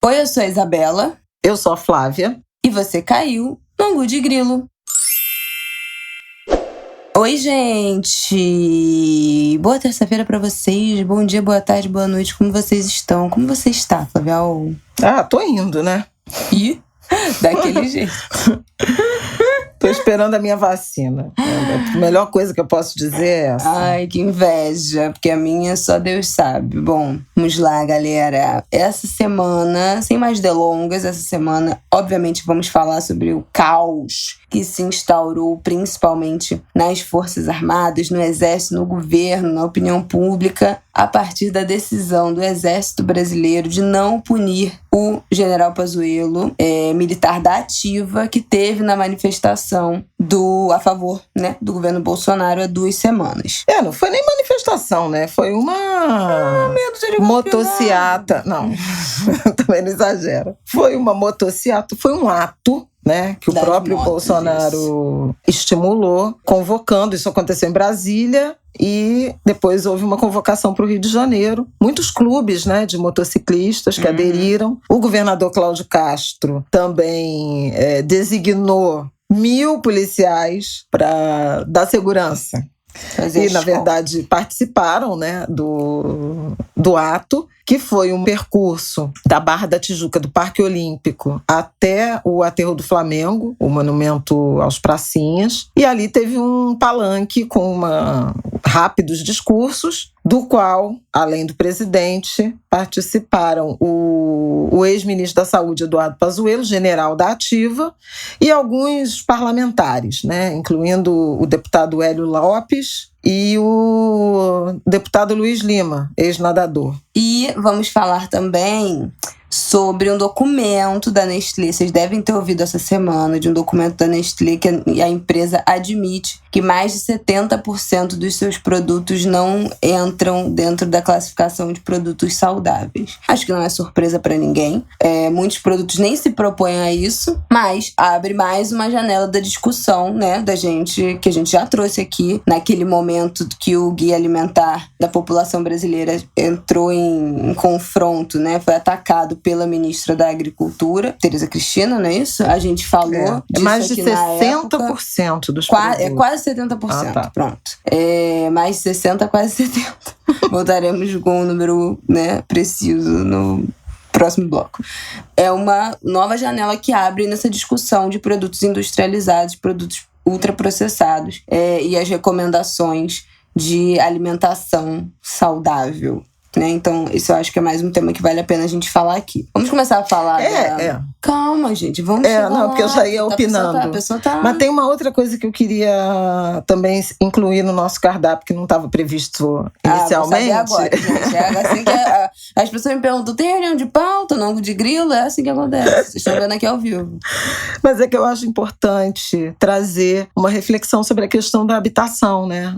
Oi, eu sou a Isabela. Eu sou a Flávia. E você caiu no Angu de Grilo. Oi, gente! Boa terça-feira pra vocês. Bom dia, boa tarde, boa noite. Como vocês estão? Como você está, Flávia? Tô indo, né? E daquele jeito. Tô esperando a minha vacina. A melhor coisa que eu posso dizer é essa. Ai, que inveja, porque a minha só Deus sabe. Bom, vamos lá, galera. Essa semana, sem mais delongas, obviamente, vamos falar sobre o caos que se instaurou principalmente nas Forças Armadas, no Exército, no governo, na opinião pública, a partir da decisão do Exército Brasileiro de não punir o general Pazuello, militar da ativa, que teve na manifestação a favor, né, do governo Bolsonaro há 2 semanas. Não foi nem manifestação, né? Foi uma motociata. Não, também não exagera. Foi uma motociata, foi um ato, né, que o próprio Bolsonaro estimulou, convocando. Isso aconteceu em Brasília e depois houve uma convocação para o Rio de Janeiro. Muitos clubes, né, de motociclistas que aderiram. O governador Cláudio Castro também designou 1.000 policiais para dar segurança. Na verdade, participaram, né, do ato, que foi um percurso da Barra da Tijuca, do Parque Olímpico, até o Aterro do Flamengo, o monumento aos pracinhas. E ali teve um palanque com rápidos discursos, do qual, além do presidente, participaram o ex-ministro da Saúde, Eduardo Pazuello, general da ativa, e alguns parlamentares, né, incluindo o deputado Hélio Lopes e o deputado Luiz Lima, ex-nadador. E vamos falar também sobre um documento da Nestlé. Vocês devem ter ouvido essa semana de um documento da Nestlé que a empresa admite que mais de 70% dos seus produtos não entram dentro da classificação de produtos saudáveis. Acho que não é surpresa para ninguém. Muitos produtos nem se propõem a isso, mas abre mais uma janela da discussão, né, que a gente já trouxe aqui naquele momento que o Guia Alimentar da população brasileira entrou em confronto, né, foi atacado pela ministra da Agricultura, Tereza Cristina, não é isso? A gente falou disso mais de aqui 60% dos produtos. É quase 70%, tá. Pronto. Mais de 60%, quase 70%. Voltaremos com um número, né, preciso no próximo bloco. É uma nova janela que abre nessa discussão de produtos industrializados, produtos ultraprocessados, e as recomendações de alimentação saudável. Né? Então, isso eu acho que é mais um tema que vale a pena a gente falar aqui. Vamos começar a falar Calma, gente, vamos chegar lá. Porque eu já ia opinando. A pessoa tá... Mas tem uma outra coisa que eu queria também incluir no nosso cardápio, que não estava previsto inicialmente. Vou saber agora, gente. É assim que as pessoas me perguntam, tem reunião de pauta, no Angu de Grilo? É assim que acontece. Vocês estão vendo aqui ao vivo. Mas é que eu acho importante trazer uma reflexão sobre a questão da habitação, né?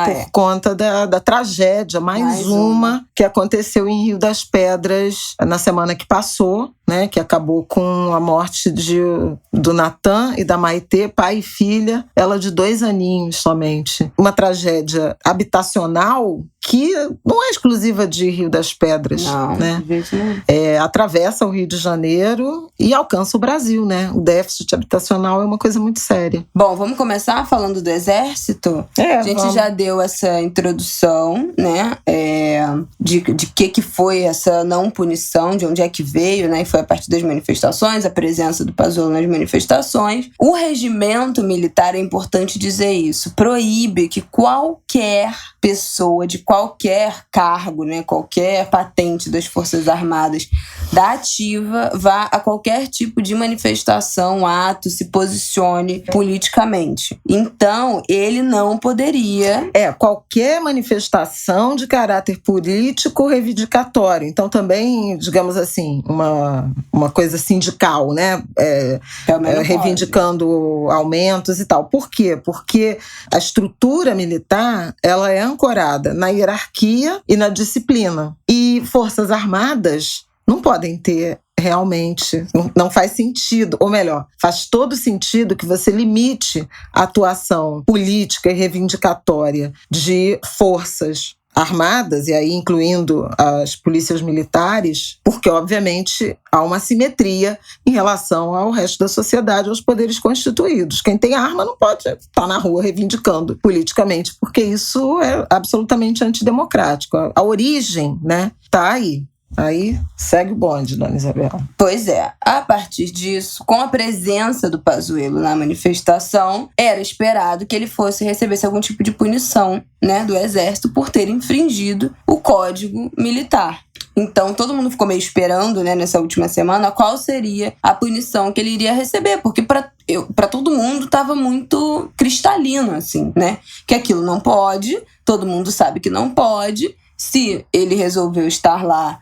Por conta da tragédia, mais uma que aconteceu em Rio das Pedras na semana que passou, né, que acabou com a morte do Natan e da Maitê, pai e filha, ela de 2 aninhos somente. Uma tragédia habitacional que não é exclusiva de Rio das Pedras, né? Atravessa o Rio de Janeiro e alcança o Brasil, né? O déficit habitacional é uma coisa muito séria. Bom, vamos começar falando do Exército? A gente já deu essa introdução, né? De que foi essa não punição, de onde é que veio, né? E foi a partir das manifestações, a presença do Pazuello nas manifestações. O regimento militar, é importante dizer isso, proíbe que qualquer pessoa de qualquer cargo, né, qualquer patente das Forças Armadas da ativa vá a qualquer tipo de manifestação, ato, se posicione politicamente. Então, ele não poderia... qualquer manifestação de caráter político reivindicatório. Então, também, digamos assim, uma coisa sindical, né? Reivindicando aumentos e tal. Por quê? Porque a estrutura militar, ela é ancorada na hierarquia e na disciplina. E Forças Armadas não podem ter realmente, não faz sentido, ou melhor, faz todo sentido que você limite a atuação política e reivindicatória de forças armadas, e aí incluindo as polícias militares, porque, obviamente, há uma assimetria em relação ao resto da sociedade, aos poderes constituídos. Quem tem arma não pode estar na rua reivindicando politicamente, porque isso é absolutamente antidemocrático. A origem, né, está aí. Aí segue o bonde, dona Isabel. Pois é. A partir disso, com a presença do Pazuello na manifestação, era esperado que ele recebesse algum tipo de punição, né, do Exército por ter infringido o Código Militar. Então, todo mundo ficou meio esperando, né, nessa última semana, qual seria a punição que ele iria receber, porque para todo mundo estava muito cristalino, assim, né, que aquilo não pode, todo mundo sabe que não pode. Se ele resolveu estar lá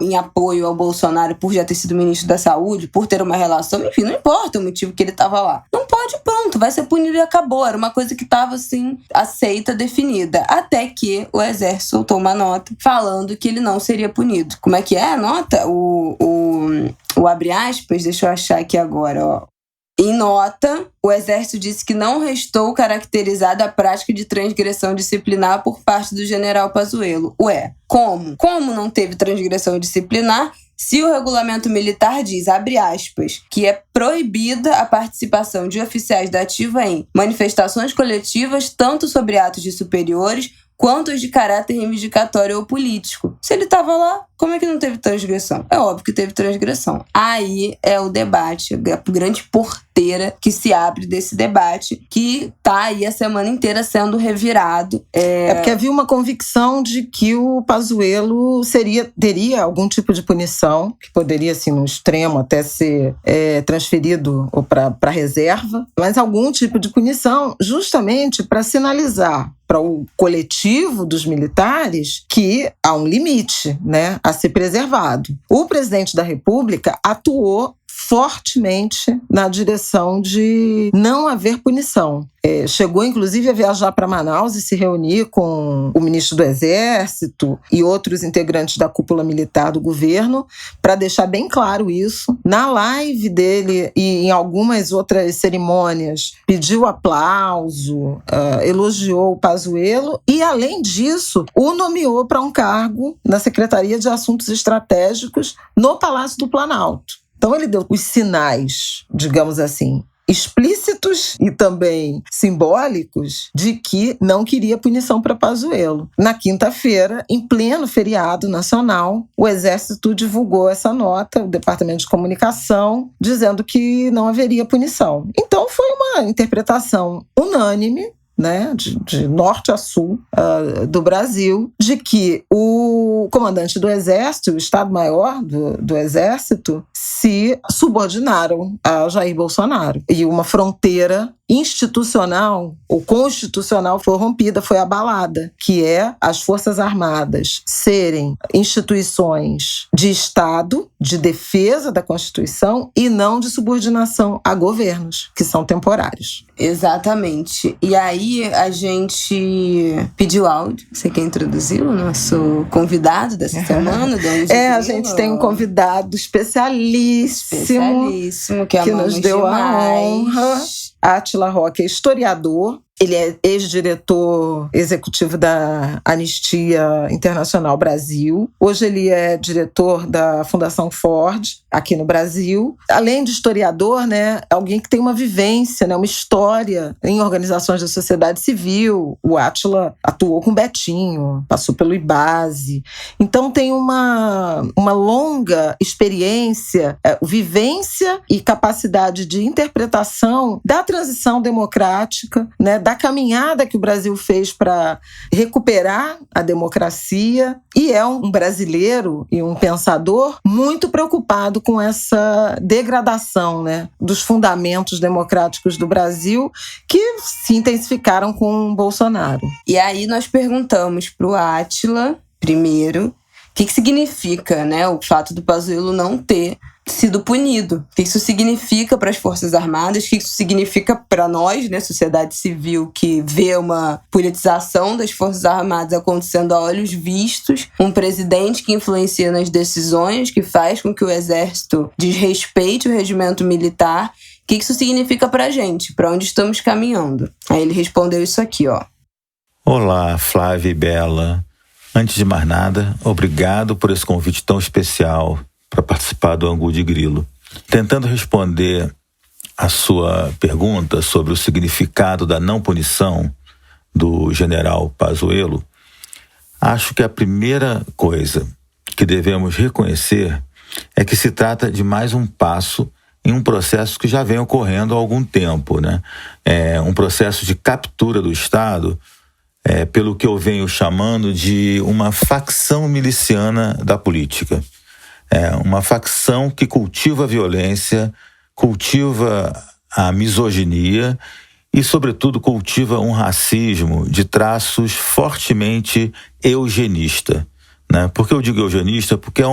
em apoio ao Bolsonaro por já ter sido ministro da Saúde, por ter uma relação, enfim, não importa o motivo que ele estava lá. Não pode, pronto, vai ser punido e acabou. Era uma coisa que estava, assim, aceita, definida. Até que o Exército soltou uma nota falando que ele não seria punido. Como é que é a nota? O abre aspas, deixa eu achar aqui agora, ó. Em nota, o Exército disse que não restou caracterizada a prática de transgressão disciplinar por parte do general Pazuello. Ué, como? Como não teve transgressão disciplinar se o regulamento militar diz, abre aspas, que é proibida a participação de oficiais da ativa em manifestações coletivas, tanto sobre atos de superiores quanto os de caráter reivindicatório ou político. Se ele estava lá, como é que não teve transgressão? É óbvio que teve transgressão. Aí é o debate, a grande porteira que se abre desse debate, que tá aí a semana inteira sendo revirado. É porque havia uma convicção de que o Pazuello teria algum tipo de punição, que poderia, assim, no extremo, até ser transferido para reserva, mas algum tipo de punição justamente para sinalizar para o coletivo dos militares que há um limite, né, a ser preservado. O presidente da República atuou fortemente na direção de não haver punição. Chegou, inclusive, a viajar para Manaus e se reunir com o ministro do Exército e outros integrantes da cúpula militar do governo para deixar bem claro isso. Na live dele e em algumas outras cerimônias, pediu aplauso, elogiou o Pazuello e, além disso, o nomeou para um cargo na Secretaria de Assuntos Estratégicos no Palácio do Planalto. Então, ele deu os sinais, digamos assim, explícitos e também simbólicos de que não queria punição para Pazuello. Na quinta-feira, em pleno feriado nacional, o Exército divulgou essa nota, o Departamento de Comunicação, dizendo que não haveria punição. Então, foi uma interpretação unânime, né, de norte a sul do Brasil, de que o comandante do Exército, o Estado-Maior do Exército, se subordinaram a Jair Bolsonaro. E uma fronteira institucional ou constitucional foi rompida, foi abalada, que é as Forças Armadas serem instituições de Estado, de defesa da Constituição e não de subordinação a governos, que são temporários. Exatamente. E aí a gente pediu áudio. Você quer introduzir o nosso convidado dessa semana? A gente tem um convidado especialíssimo que nos deu a honra. Átila Roque é historiador, ele é ex-diretor executivo da Anistia Internacional Brasil. Hoje ele é diretor da Fundação Ford, aqui no Brasil. Além de historiador, né, alguém que tem uma vivência, né, uma história em organizações da sociedade civil. O Átila atuou com Betinho, passou pelo IBASE. Então tem uma longa experiência, vivência e capacidade de interpretação da transição democrática, né, da caminhada que o Brasil fez para recuperar a democracia, e é um brasileiro e um pensador muito preocupado com essa degradação, né, dos fundamentos democráticos do Brasil, que se intensificaram com Bolsonaro. E aí nós perguntamos para o Átila, primeiro, o que significa, né, o fato do Pazuello não ter sido punido. O que isso significa para as Forças Armadas, o que isso significa para nós, né, sociedade civil, que vê uma politização das Forças Armadas acontecendo a olhos vistos, um presidente que influencia nas decisões, que faz com que o Exército desrespeite o regimento militar. O que isso significa para a gente? Para onde estamos caminhando? Aí ele respondeu isso aqui, ó. Olá, Flávia e Bela. Antes de mais nada, obrigado por esse convite tão especial para participar do Angu de Grilo. Tentando responder a sua pergunta sobre o significado da não punição do general Pazuello, acho que a primeira coisa que devemos reconhecer é que se trata de mais um passo em um processo que já vem ocorrendo há algum tempo, né? É um processo de captura do Estado, pelo que eu venho chamando de uma facção miliciana da política. Uma facção que cultiva a violência, cultiva a misoginia e, sobretudo, cultiva um racismo de traços fortemente eugenista. Né? Por que eu digo eugenista? Porque é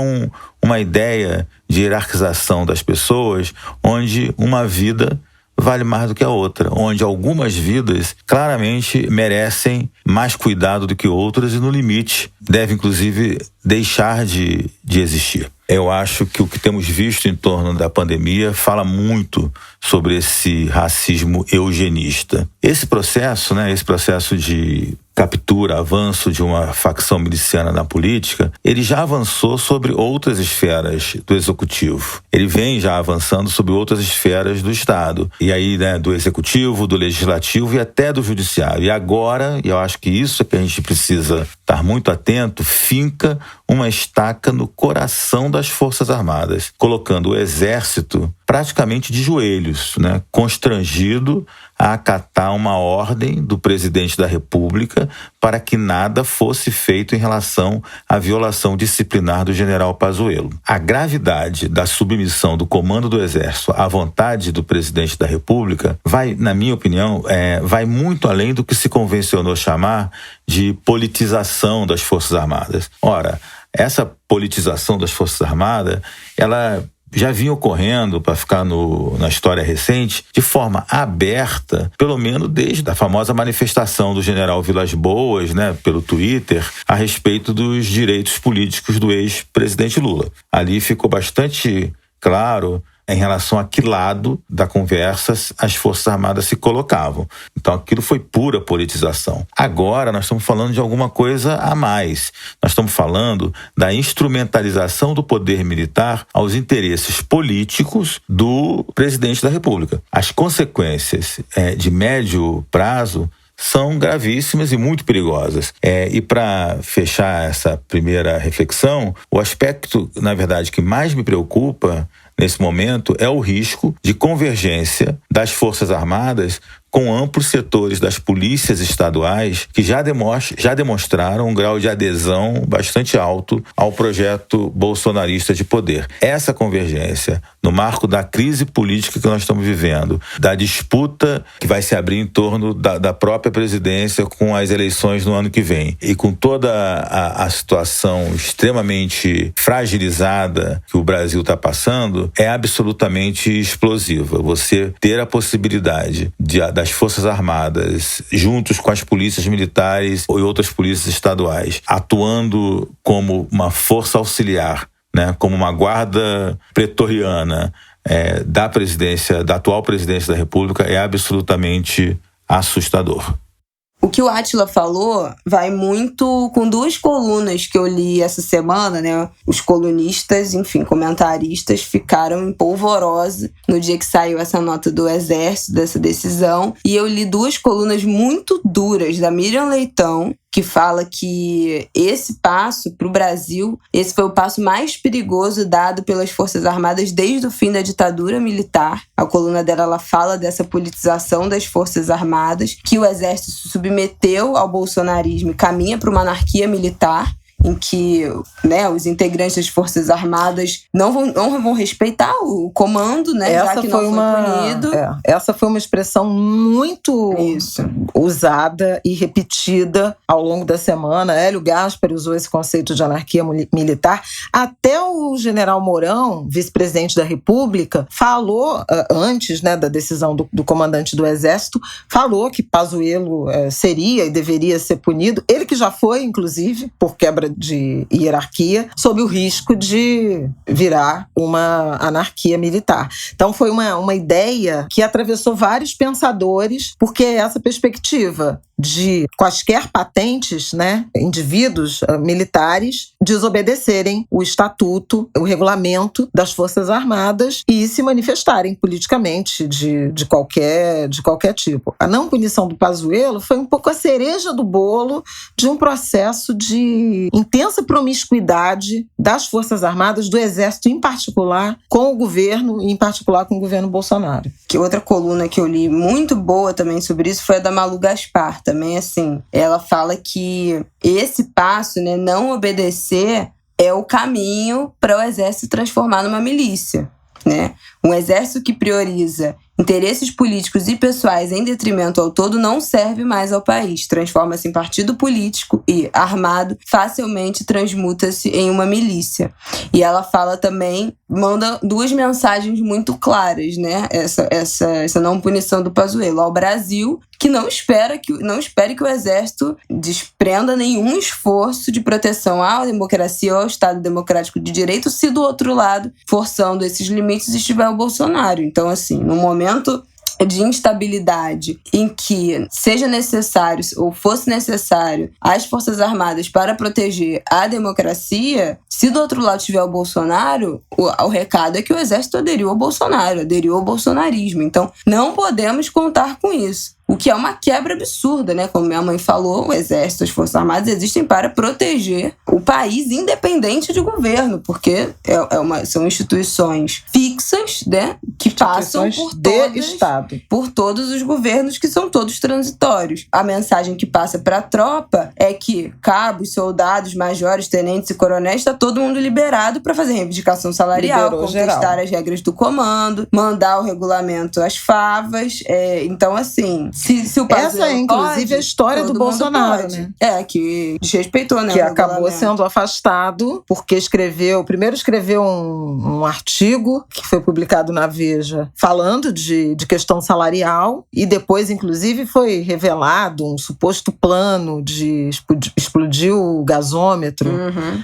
uma ideia de hierarquização das pessoas onde uma vida vale mais do que a outra, onde algumas vidas claramente merecem mais cuidado do que outras e, no limite, devem, inclusive, deixar de existir. Eu acho que o que temos visto em torno da pandemia fala muito sobre esse racismo eugenista. Esse processo de captura, avanço de uma facção miliciana na política, ele já avançou sobre outras esferas do executivo. Ele vem já avançando sobre outras esferas do Estado. E aí, né, do executivo, do legislativo e até do judiciário. E agora, eu acho que isso é que a gente precisa estar muito atento, finca uma estaca no coração das Forças Armadas, colocando o Exército praticamente de joelhos, né, constrangido a acatar uma ordem do presidente da República para que nada fosse feito em relação à violação disciplinar do general Pazuello. A gravidade da submissão do comando do Exército à vontade do presidente da República vai, na minha opinião, vai muito além do que se convencionou chamar de politização das Forças Armadas. Ora, essa politização das Forças Armadas, ela já vinha ocorrendo, para ficar na história recente, de forma aberta, pelo menos desde a famosa manifestação do general Vilas Boas, né, pelo Twitter, a respeito dos direitos políticos do ex-presidente Lula. Ali ficou bastante claro em relação a que lado da conversa as Forças Armadas se colocavam. Então aquilo foi pura politização. Agora nós estamos falando de alguma coisa a mais. Nós estamos falando da instrumentalização do poder militar aos interesses políticos do presidente da República. As consequências de médio prazo são gravíssimas e muito perigosas. E para fechar essa primeira reflexão, o aspecto, na verdade, que mais me preocupa nesse momento é o risco de convergência das Forças Armadas com amplos setores das polícias estaduais que já demonstraram um grau de adesão bastante alto ao projeto bolsonarista de poder. Essa convergência, no marco da crise política que nós estamos vivendo, da disputa que vai se abrir em torno da própria presidência com as eleições no ano que vem, e com toda a situação extremamente fragilizada que o Brasil está passando, é absolutamente explosiva. Você ter a possibilidade das Forças Armadas, juntos com as polícias militares e outras polícias estaduais, atuando como uma força auxiliar, né, como uma guarda pretoriana da atual presidência da República, é absolutamente assustador. O que o Átila falou vai muito com duas colunas que eu li essa semana, né? Os colunistas, enfim, comentaristas, ficaram em polvorosa no dia que saiu essa nota do Exército, dessa decisão. E eu li duas colunas muito duras da Miriam Leitão, que fala que esse passo para o Brasil, esse foi o passo mais perigoso dado pelas Forças Armadas desde o fim da ditadura militar. A coluna dela, ela fala dessa politização das Forças Armadas, que o Exército se submeteu ao bolsonarismo e caminha para uma anarquia militar, em que, né, os integrantes das Forças Armadas não vão respeitar o comando, né, já que não foi punido. Essa foi uma expressão muito usada e repetida ao longo da semana. Hélio Gaspari usou esse conceito de anarquia militar. Até o general Mourão, vice-presidente da República, falou, antes, né, da decisão do comandante do Exército, falou que Pazuello seria e deveria ser punido. Ele que já foi, inclusive, por quebra de hierarquia, sob o risco de virar uma anarquia militar. Então foi uma ideia que atravessou vários pensadores, porque é essa perspectiva. de quaisquer patentes, né, indivíduos militares, desobedecerem o estatuto, o regulamento das Forças Armadas e se manifestarem politicamente de qualquer tipo. A não punição do Pazuello foi um pouco a cereja do bolo de um processo de intensa promiscuidade das Forças Armadas, do Exército em particular, com o governo e em particular com o governo Bolsonaro. Que outra coluna que eu li muito boa também sobre isso foi a da Malu Gaspar, também assim. Ela fala que esse passo, né, não obedecer, é o caminho para o Exército transformar numa milícia, né? Um exército que prioriza interesses políticos e pessoais em detrimento ao todo não serve mais ao país. Transforma-se em partido político e, armado, facilmente transmuta-se em uma milícia. E ela fala também, manda duas mensagens muito claras, né? Essa não punição do Pazuello ao Brasil, que não espere que o Exército desprenda nenhum esforço de proteção à democracia ou ao Estado democrático de direito, se do outro lado, forçando esses limites, estiver o Bolsonaro. Então, assim, no momento de instabilidade em que seja necessário ou fosse necessário as Forças Armadas para proteger a democracia, se do outro lado tiver o Bolsonaro, o recado é que o Exército aderiu ao Bolsonaro, aderiu ao bolsonarismo. Então, não podemos contar com isso. O que é uma quebra absurda, né? Como minha mãe falou, o Exército, as Forças Armadas existem para proteger o país independente de governo, porque são instituições fixas, né? Que passam por todos os governos, que são todos transitórios. A mensagem que passa para a tropa é que cabos, soldados, majores, tenentes e coronéis, está todo mundo liberado para fazer reivindicação salarial, contestar as regras do comando, mandar o regulamento às favas. Então, assim... Se o essa é, inclusive, a história do Bolsonaro, né? Que desrespeitou, né? Que acabou sendo afastado porque primeiro escreveu um artigo que foi publicado na Veja falando de questão salarial e depois, inclusive, foi revelado um suposto plano de explodir o gasômetro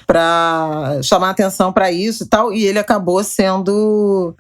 para chamar atenção para isso e tal, e ele acabou sendo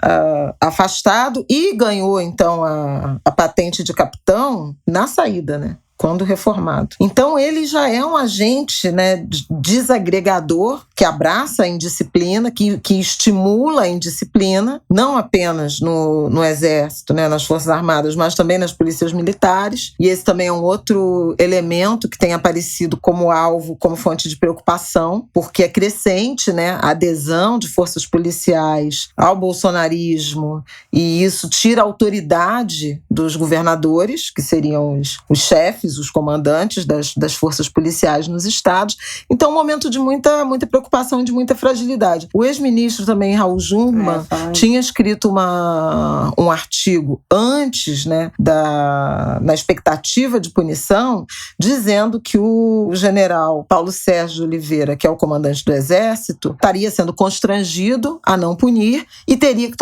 afastado e ganhou, então, a patente de capitão na saída, né? Quando reformado. Então, ele já é um agente, né, desagregador, que abraça a indisciplina, que estimula a indisciplina, não apenas no Exército, né, nas Forças Armadas, mas também nas polícias militares. E esse também é um outro elemento que tem aparecido como alvo, como fonte de preocupação, porque é crescente, né, a adesão de forças policiais ao bolsonarismo, e isso tira a autoridade dos governadores, que seriam os chefes, os comandantes das forças policiais nos estados. Então, um momento de muita preocupação e de muita fragilidade. O ex-ministro também, Raul Jungmann, tinha escrito um artigo antes, né, na expectativa de punição, dizendo que o general Paulo Sérgio Oliveira, que é o comandante do Exército, estaria sendo constrangido a não punir e teria que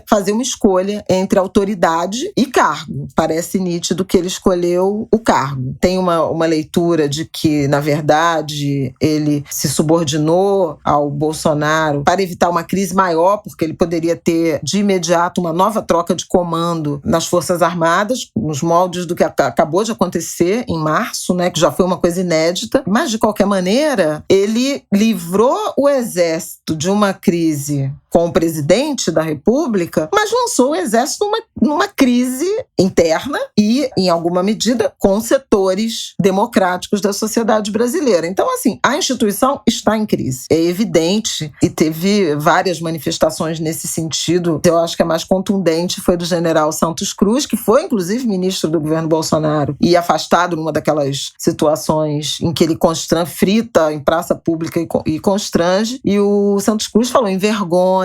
fazer uma escolha entre autoridade e cargo. Parece nítido que ele escolheu o cargo. Tem uma leitura de que, na verdade, ele se subordinou ao Bolsonaro para evitar uma crise maior, porque ele poderia ter, de imediato, uma nova troca de comando nas Forças Armadas, nos moldes do que acabou de acontecer em março, né, que já foi uma coisa inédita. Mas, de qualquer maneira, ele livrou o Exército de uma crise com o presidente da República, mas lançou o Exército numa crise interna e, em alguma medida, com setores democráticos da sociedade brasileira. Então, assim, a instituição está em crise. É evidente, e teve várias manifestações nesse sentido. Eu acho que a mais contundente foi do general Santos Cruz, que foi, inclusive, ministro do governo Bolsonaro e afastado numa daquelas situações em que ele frita em praça pública e constrange. E o Santos Cruz falou em vergonha,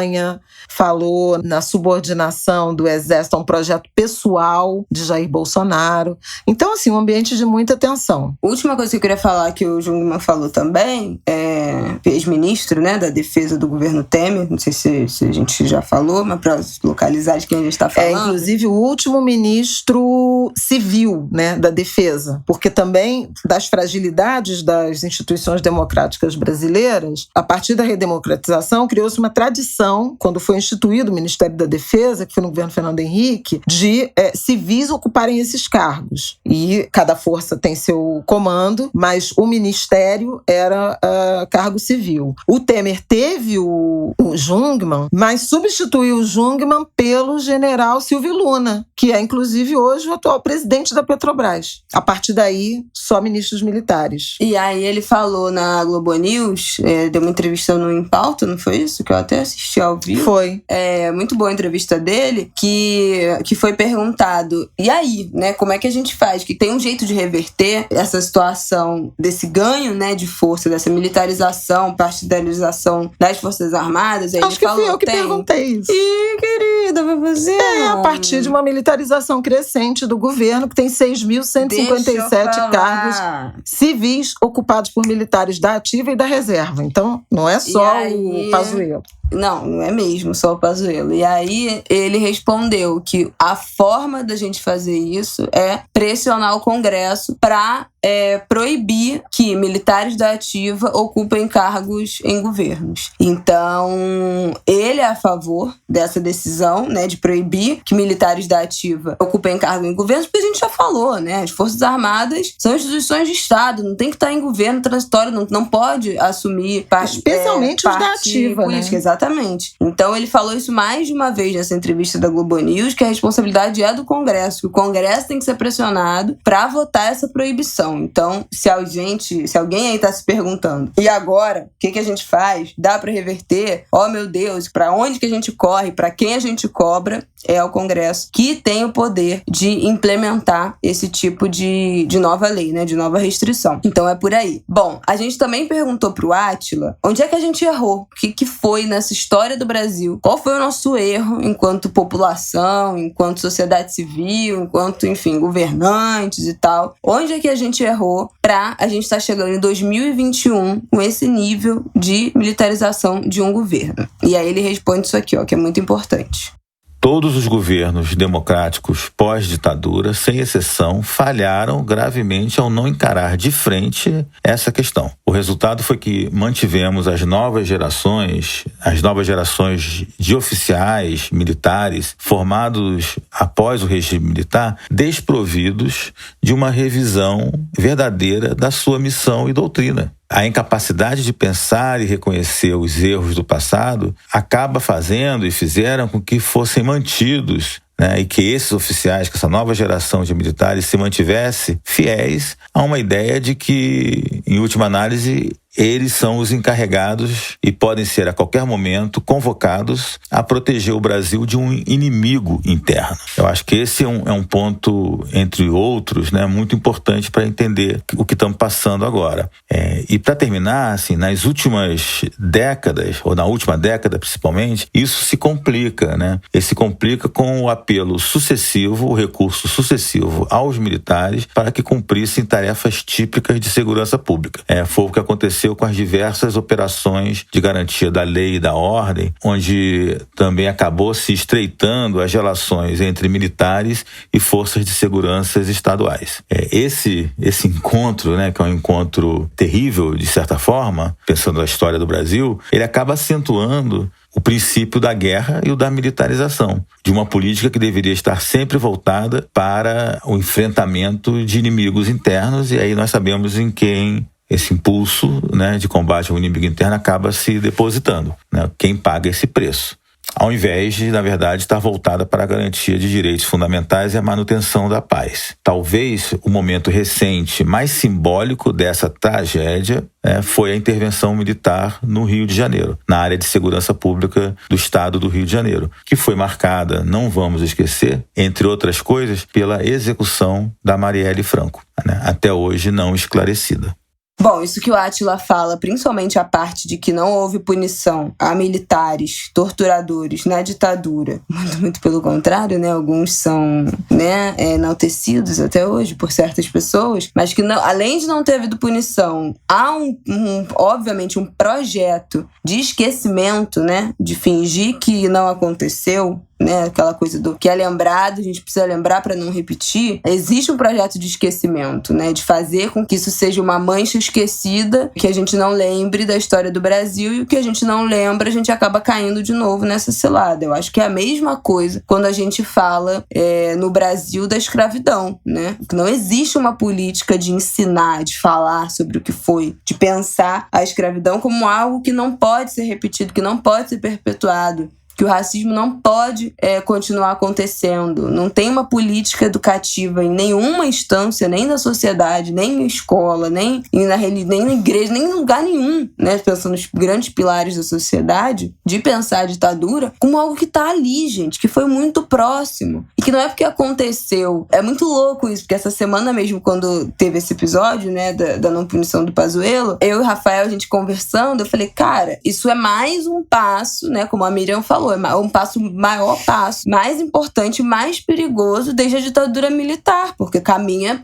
falou na subordinação do Exército a um projeto pessoal de Jair Bolsonaro. Então, assim, um ambiente de muita tensão. Última coisa que eu queria falar, que o Jungmann falou também, ex-ministro, né, da defesa do governo Temer, não sei se a gente já falou, mas para localizar de quem a gente está falando. Inclusive, o último ministro civil, né, da defesa, porque também das fragilidades das instituições democráticas brasileiras, a partir da redemocratização, criou-se uma tradição, quando foi instituído o Ministério da Defesa, que foi no governo Fernando Henrique, de civis ocuparem esses cargos. E aí cada força tem seu comando, mas o ministério era cargo civil. O Temer teve o Jungmann, mas substituiu o Jungmann pelo general Silvio Luna, que é inclusive hoje o atual presidente da Petrobras. A partir daí, só ministros militares. E aí ele falou na Globo News, deu uma entrevista no Em Pauta, não foi isso? Que eu até assisti ao vivo. Foi. Muito boa a entrevista dele, que foi perguntado, e aí, né, como é que a gente faz? Que tem um jeito de reverter essa situação desse ganho, né, de força, dessa militarização, partidarização das Forças Armadas. Aí Acho que fui eu que perguntei isso. Ih, querida, vai você. A partir de uma militarização crescente do governo, que tem 6.157 cargos civis ocupados por militares da ativa e da reserva. Então, não é só o Pazuello. Não é mesmo só o Pazuello. E aí ele respondeu que a forma da gente fazer isso é pressionar o Congresso para proibir que militares da ativa ocupem cargos em governos. Então, ele é a favor dessa decisão, né, de proibir que militares da ativa ocupem cargos em governos, porque a gente já falou, né, as Forças Armadas são instituições de Estado, não tem que estar em governo transitório, não pode assumir especialmente os da ativa, política, né? Exatamente. Então, ele falou isso mais de uma vez nessa entrevista da Globo News, que a responsabilidade é do Congresso, que o Congresso tem que ser pressionado para votar essa proibição. Então, se alguém aí tá se perguntando, e agora, o que a gente faz? Dá para reverter? Oh, meu Deus, para onde que a gente corre? Para quem a gente cobra? É o Congresso que tem o poder de implementar esse tipo de nova lei, né? De nova restrição. Então, é por aí. Bom, a gente também perguntou pro Átila onde é que a gente errou? O que foi nessa história do Brasil? Qual foi o nosso erro enquanto população, enquanto sociedade civil, enquanto, enfim, governantes e tal? Onde é que a gente errou pra a gente estar chegando em 2021 com esse nível de militarização de um governo? E aí ele responde isso aqui, ó, que é muito importante. Todos os governos democráticos pós-ditadura, sem exceção, falharam gravemente ao não encarar de frente essa questão. O resultado foi que mantivemos as novas gerações de oficiais militares formados após o regime militar, desprovidos de uma revisão verdadeira da sua missão e doutrina. A incapacidade de pensar e reconhecer os erros do passado acaba fazendo e fizeram com que fossem mantidos, né, e que esses oficiais, que essa nova geração de militares se mantivesse fiéis a uma ideia de que, em última análise, eles são os encarregados e podem ser a qualquer momento convocados a proteger o Brasil de um inimigo interno. Eu acho que esse é um ponto, entre outros, né, muito importante para entender o que estamos passando agora. E para terminar, assim, nas últimas décadas, ou na última década principalmente, isso se complica, né? Esse complica com o apelo sucessivo, o recurso sucessivo aos militares para que cumprissem tarefas típicas de segurança pública. Foi o que aconteceu com as diversas operações de garantia da lei e da ordem, onde também acabou se estreitando as relações entre militares e forças de segurança estaduais. Esse encontro, né, que é um encontro terrível, de certa forma, pensando na história do Brasil, ele acaba acentuando o princípio da guerra e o da militarização, de uma política que deveria estar sempre voltada para o enfrentamento de inimigos internos, e aí nós sabemos em quem esse impulso, né, de combate ao inimigo interno acaba se depositando, né, quem paga esse preço, ao invés de, na verdade, estar voltada para a garantia de direitos fundamentais e a manutenção da paz. Talvez o momento recente mais simbólico dessa tragédia foi a intervenção militar no Rio de Janeiro, na área de segurança pública do estado do Rio de Janeiro, que foi marcada, não vamos esquecer, entre outras coisas, pela execução da Marielle Franco, né, até hoje não esclarecida. Bom, isso que o Átila fala, principalmente a parte de que não houve punição a militares, torturadores na ditadura. Muito pelo contrário, né? Alguns são, né, enaltecidos até hoje por certas pessoas, mas que não, além de não ter havido punição, há obviamente um projeto de esquecimento, né? De fingir que não aconteceu. né? Aquela coisa do que é lembrado, a gente precisa lembrar para não repetir. Existe um projeto de esquecimento, né? De fazer com que isso seja uma mancha esquecida, que a gente não lembre da história do Brasil, e o que a gente não lembra, a gente acaba caindo de novo nessa cilada. Eu acho que é a mesma coisa quando a gente fala no Brasil da escravidão, né? Não existe uma política de ensinar, de falar sobre o que foi, de pensar a escravidão como algo que não pode ser repetido, que não pode ser perpetuado, que o racismo não pode continuar acontecendo. Não tem uma política educativa em nenhuma instância, nem na sociedade, nem na escola, nem na igreja, nem em lugar nenhum, né? Pensando nos grandes pilares da sociedade, de pensar a ditadura como algo que tá ali, gente, que foi muito próximo. E que não é porque aconteceu. É muito louco isso, porque essa semana mesmo, quando teve esse episódio, né, da não punição do Pazuello, eu e o Rafael, a gente conversando, eu falei, cara, isso é mais um passo, né, como a Miriam falou, é um maior passo, mais importante, mais perigoso desde a ditadura militar, porque caminha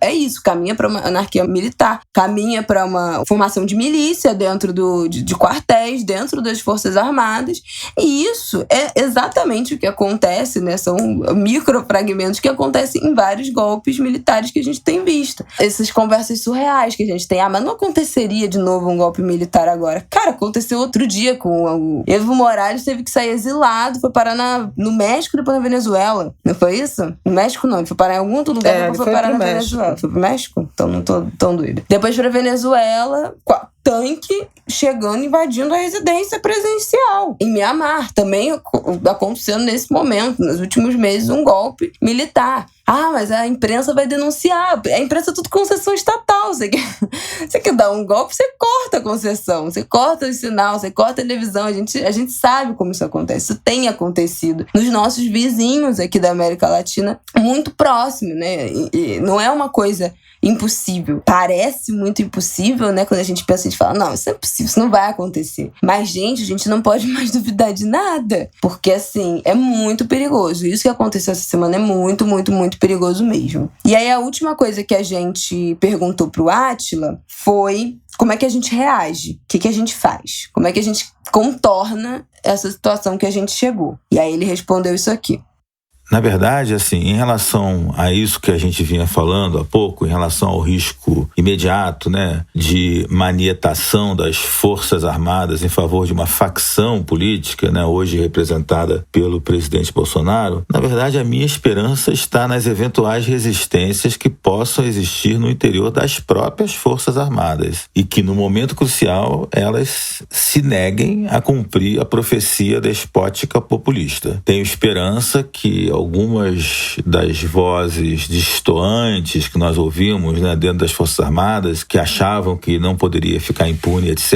para uma anarquia militar, caminha para uma formação de milícia dentro de quartéis, dentro das Forças Armadas, e isso é exatamente o que acontece, né? São microfragmentos que acontecem em vários golpes militares que a gente tem visto. Essas conversas surreais que a gente tem, mas não aconteceria de novo um golpe militar agora. Cara, aconteceu outro dia com o Evo Morales, teve que sair exilado, foi parar no México e depois na Venezuela. Não foi isso? No México não, ele foi parar em algum outro lugar, depois foi parar na Venezuela. Foi pro México? Então não tô tão doida. Depois pra Venezuela, tanque chegando, invadindo a residência presidencial. Em Mianmar, também acontecendo nesse momento, nos últimos meses, um golpe militar. Mas a imprensa vai denunciar. A imprensa é tudo concessão estatal. Você quer dar um golpe, você corta a concessão, você corta o sinal, você corta a televisão. A gente sabe como isso acontece. Isso tem acontecido nos nossos vizinhos aqui da América Latina, muito próximo, né? E não é uma coisa impossível. Parece muito impossível, né? Quando a gente pensa, a gente fala, não, isso é impossível, isso não vai acontecer. Mas, gente, a gente não pode mais duvidar de nada. Porque, assim, é muito perigoso. Isso que aconteceu essa semana é muito, muito, muito perigoso mesmo. E aí, a última coisa que a gente perguntou pro Átila foi como é que a gente reage? O que a gente faz? Como é que a gente contorna essa situação que a gente chegou? E aí ele respondeu isso aqui. Na verdade, assim, em relação a isso que a gente vinha falando há pouco, em relação ao risco imediato, né, de manietação das Forças Armadas em favor de uma facção política, né, hoje representada pelo presidente Bolsonaro, na verdade, a minha esperança está nas eventuais resistências que possam existir no interior das próprias Forças Armadas e que, no momento crucial, elas se neguem a cumprir a profecia despótica populista. Tenho esperança que algumas das vozes distoantes que nós ouvimos, né, dentro das Forças Armadas, que achavam que não poderia ficar impune, etc.,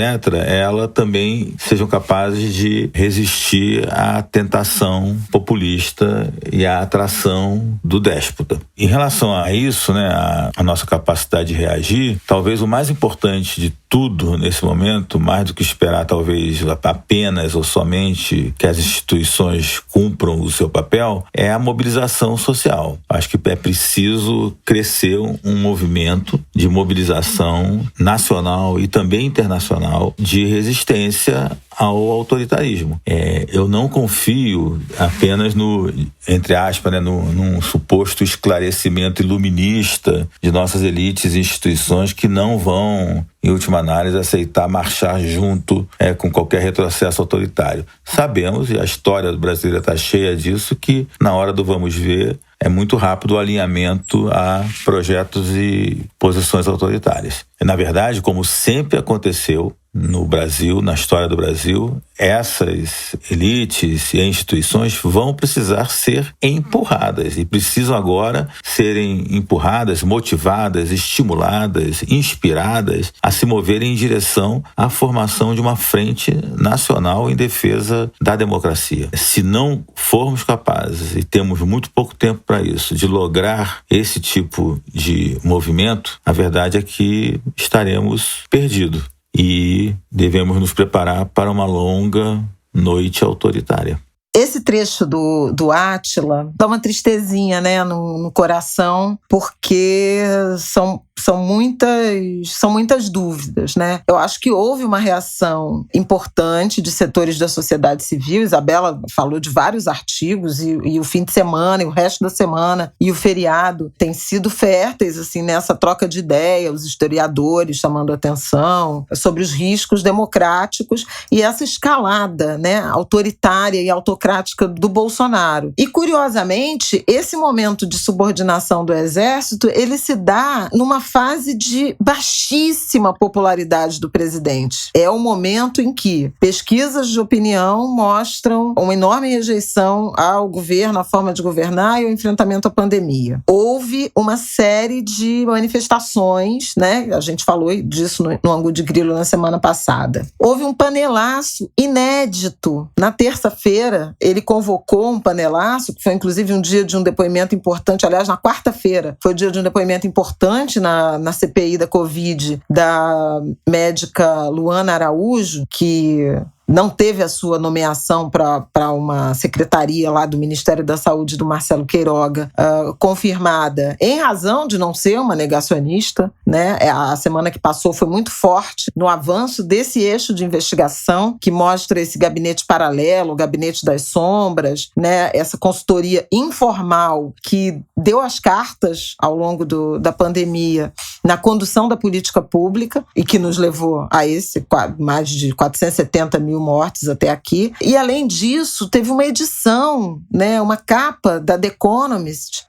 elas também sejam capazes de resistir à tentação populista e à atração do déspota. Em relação a isso, né, a nossa capacidade de reagir, talvez o mais importante de tudo nesse momento, mais do que esperar talvez apenas ou somente que as instituições cumpram o seu papel, é a mobilização social. Acho que é preciso crescer um movimento de mobilização nacional e também internacional de resistência ao autoritarismo. Eu não confio apenas no, entre aspas, né, num suposto esclarecimento iluminista de nossas elites e instituições que não vão, em última análise, aceitar marchar junto com qualquer retrocesso autoritário. Sabemos, e a história brasileira está cheia disso, que na hora do vamos ver, é muito rápido o alinhamento a projetos e posições autoritárias. E, na verdade, como sempre aconteceu no Brasil, na história do Brasil, essas elites e instituições vão precisar ser empurradas e precisam agora serem empurradas, motivadas, estimuladas, inspiradas a se moverem em direção à formação de uma frente nacional em defesa da democracia. Se não formos capazes, e temos muito pouco tempo para isso, de lograr esse tipo de movimento, a verdade é que estaremos perdidos. E devemos nos preparar para uma longa noite autoritária. Esse trecho do Átila dá uma tristezinha, né, no coração, porque são são muitas dúvidas, né? Eu acho que houve uma reação importante de setores da sociedade civil. Isabela falou de vários artigos e o fim de semana e o resto da semana e o feriado têm sido férteis assim, nessa troca de ideia, os historiadores chamando atenção sobre os riscos democráticos e essa escalada, né, autoritária e autocrática do Bolsonaro. E, curiosamente, esse momento de subordinação do Exército, ele se dá numa fase de baixíssima popularidade do presidente. É o momento em que pesquisas de opinião mostram uma enorme rejeição ao governo, à forma de governar e ao enfrentamento à pandemia. Houve uma série de manifestações, né? A gente falou disso no Angu de Grilo na semana passada. Houve um panelaço inédito. Na terça-feira, ele convocou um panelaço, que foi inclusive um dia de um depoimento importante, aliás, na quarta-feira, foi o dia de um depoimento importante na CPI da Covid, da médica Luana Araújo, que não teve a sua nomeação para uma secretaria lá do Ministério da Saúde do Marcelo Queiroga confirmada, em razão de não ser uma negacionista, né? A semana que passou foi muito forte no avanço desse eixo de investigação que mostra esse gabinete paralelo, o gabinete das sombras, né? Essa consultoria informal que deu as cartas ao longo da pandemia na condução da política pública e que nos levou a esse mais de 470 mil mortes até aqui. E, além disso, teve uma edição, né, uma capa da The Economist,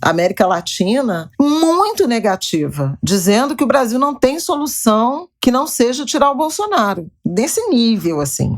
América Latina, muito negativa, dizendo que o Brasil não tem solução que não seja tirar o Bolsonaro. Desse nível, assim.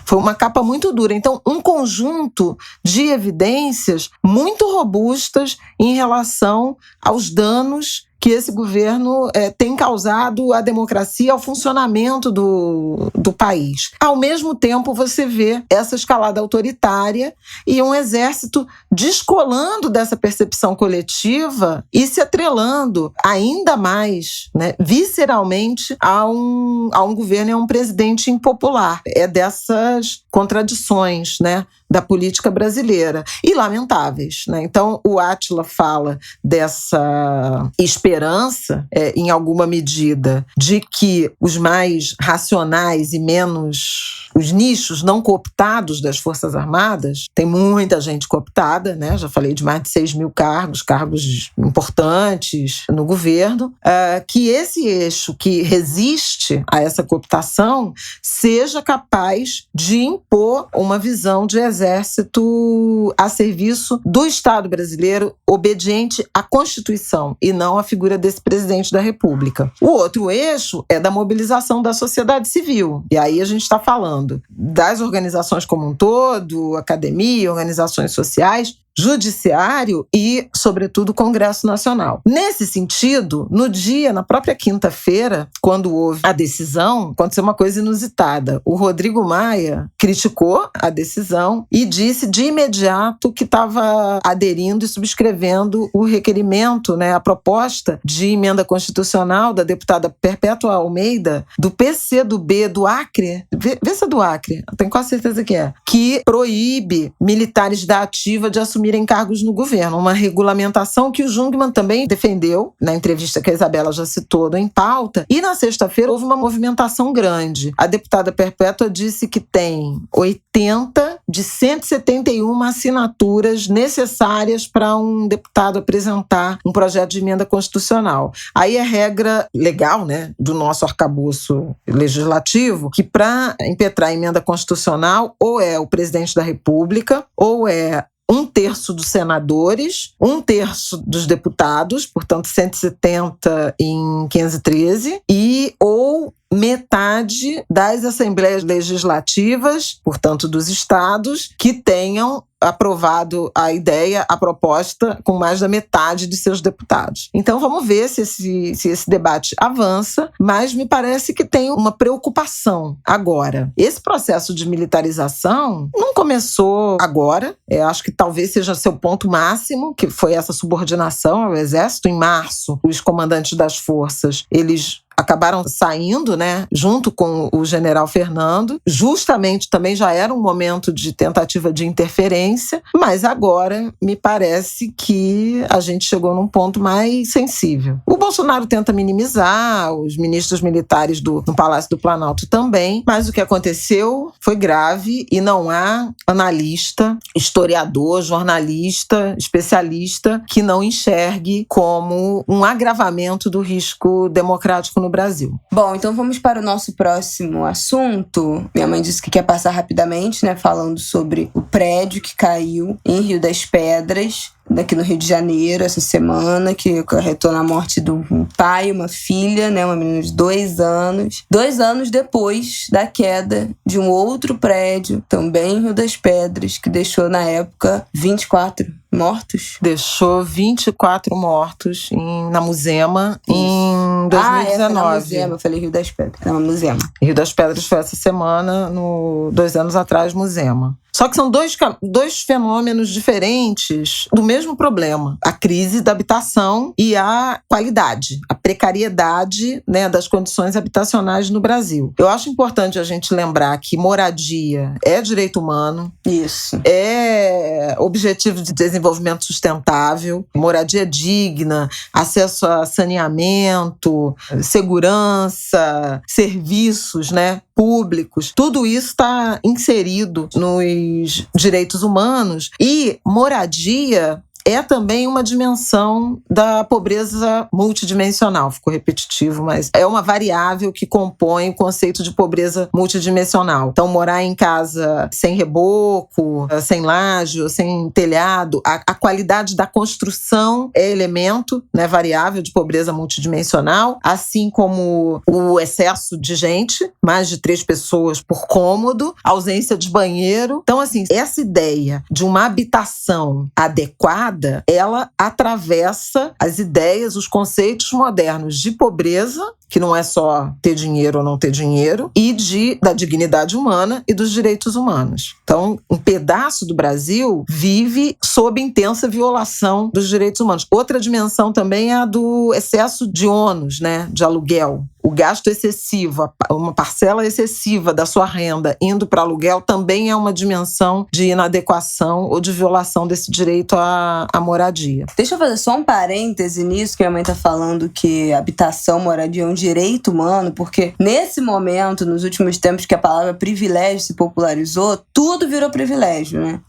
Foi uma capa muito dura. Então, um conjunto de evidências muito robustas em relação aos danos que esse governo tem causado à democracia, ao funcionamento do país. Ao mesmo tempo, você vê essa escalada autoritária e um exército descolando dessa percepção coletiva e se atrelando ainda mais, né, visceralmente a um governo e a um presidente impopular. É dessas contradições, né, da política brasileira. E lamentáveis, né? Então, o Átila fala dessa esperança, em alguma medida, de que os mais racionais e menos os nichos não cooptados das Forças Armadas, tem muita gente cooptada, né? Já falei de mais de 6 mil cargos importantes no governo, que esse eixo que resiste a essa cooptação seja capaz de impor uma visão de exército a serviço do Estado brasileiro, obediente à Constituição e não à figura desse presidente da República. O outro eixo é da mobilização da sociedade civil. E aí a gente está falando das organizações como um todo, academia, organizações sociais, judiciário e, sobretudo, Congresso Nacional. Nesse sentido, na própria quinta-feira, quando houve a decisão, aconteceu uma coisa inusitada. O Rodrigo Maia criticou a decisão e disse de imediato que estava aderindo e subscrevendo o requerimento, né, a proposta de emenda constitucional da deputada Perpétua Almeida, do PCdoB do Acre, vê se é do Acre, tenho quase certeza que proíbe militares da ativa de assumir cargos no governo, uma regulamentação que o Jungmann também defendeu, na entrevista que a Isabela já citou, Em Pauta, e na sexta-feira houve uma movimentação grande. A deputada Perpétua disse que tem 80 de 171 assinaturas necessárias para um deputado apresentar um projeto de emenda constitucional. Aí é regra legal, né, do nosso arcabouço legislativo, que para impetrar a emenda constitucional ou é o presidente da República ou é 1/3 dos senadores, 1/3 dos deputados, portanto 170 em 513, ou metade das assembleias legislativas, portanto dos estados, que tenham aprovado a proposta com mais da metade de seus deputados. Então vamos ver se esse debate avança, mas me parece que tem uma preocupação agora. Esse processo de militarização não começou agora, acho que talvez seja seu ponto máximo, que foi essa subordinação ao Exército. Em março, os comandantes das forças, eles acabaram saindo, né, junto com o general Fernando. Justamente também já era um momento de tentativa de interferência, mas agora me parece que a gente chegou num ponto mais sensível. O Bolsonaro tenta minimizar, os ministros militares no Palácio do Planalto também, mas o que aconteceu foi grave e não há analista, historiador, jornalista, especialista que não enxergue como um agravamento do risco democrático no Brasil. Bom, então vamos para o nosso próximo assunto. Minha mãe disse que quer passar rapidamente, né, falando sobre o prédio que caiu em Rio das Pedras, daqui no Rio de Janeiro, essa semana, que acarretou na morte de um pai e uma filha, né, uma menina de 2 anos. 2 anos depois da queda de um outro prédio, também em Rio das Pedras, que deixou, na época, 24 mortos. Deixou 24 mortos na Muzema em 2019. Foi na Muzema, eu falei Rio das Pedras. Era uma Muzema. Rio das Pedras foi essa semana, 2 anos atrás, Muzema. Só que são dois fenômenos diferentes do mesmo problema. A crise da habitação e a qualidade, a precariedade, né, das condições habitacionais no Brasil. Eu acho importante a gente lembrar que moradia é direito humano. Isso. É objetivo de desenvolvimento sustentável, moradia digna, acesso a saneamento, segurança, serviços, né, públicos. Tudo isso está inserido nos direitos humanos e moradia é também uma dimensão da pobreza multidimensional. Ficou repetitivo, mas é uma variável que compõe o conceito de pobreza multidimensional. Então, morar em casa sem reboco, sem laje, sem telhado, a qualidade da construção é elemento, né, variável de pobreza multidimensional, assim como o excesso de gente, mais de 3 pessoas por cômodo, ausência de banheiro. Então, assim, essa ideia de uma habitação adequada, ela atravessa as ideias, os conceitos modernos de pobreza, que não é só ter dinheiro ou não ter dinheiro, e da dignidade humana e dos direitos humanos. Então, um pedaço do Brasil vive sob intensa violação dos direitos humanos. Outra dimensão também é a do excesso de ônus, né, de aluguel. O gasto excessivo, uma parcela excessiva da sua renda indo para aluguel também é uma dimensão de inadequação ou de violação desse direito à moradia. Deixa eu fazer só um parêntese nisso, que a minha mãe está falando que habitação, moradia é um direito humano, porque nesse momento, nos últimos tempos que a palavra privilégio se popularizou, tudo virou privilégio, né?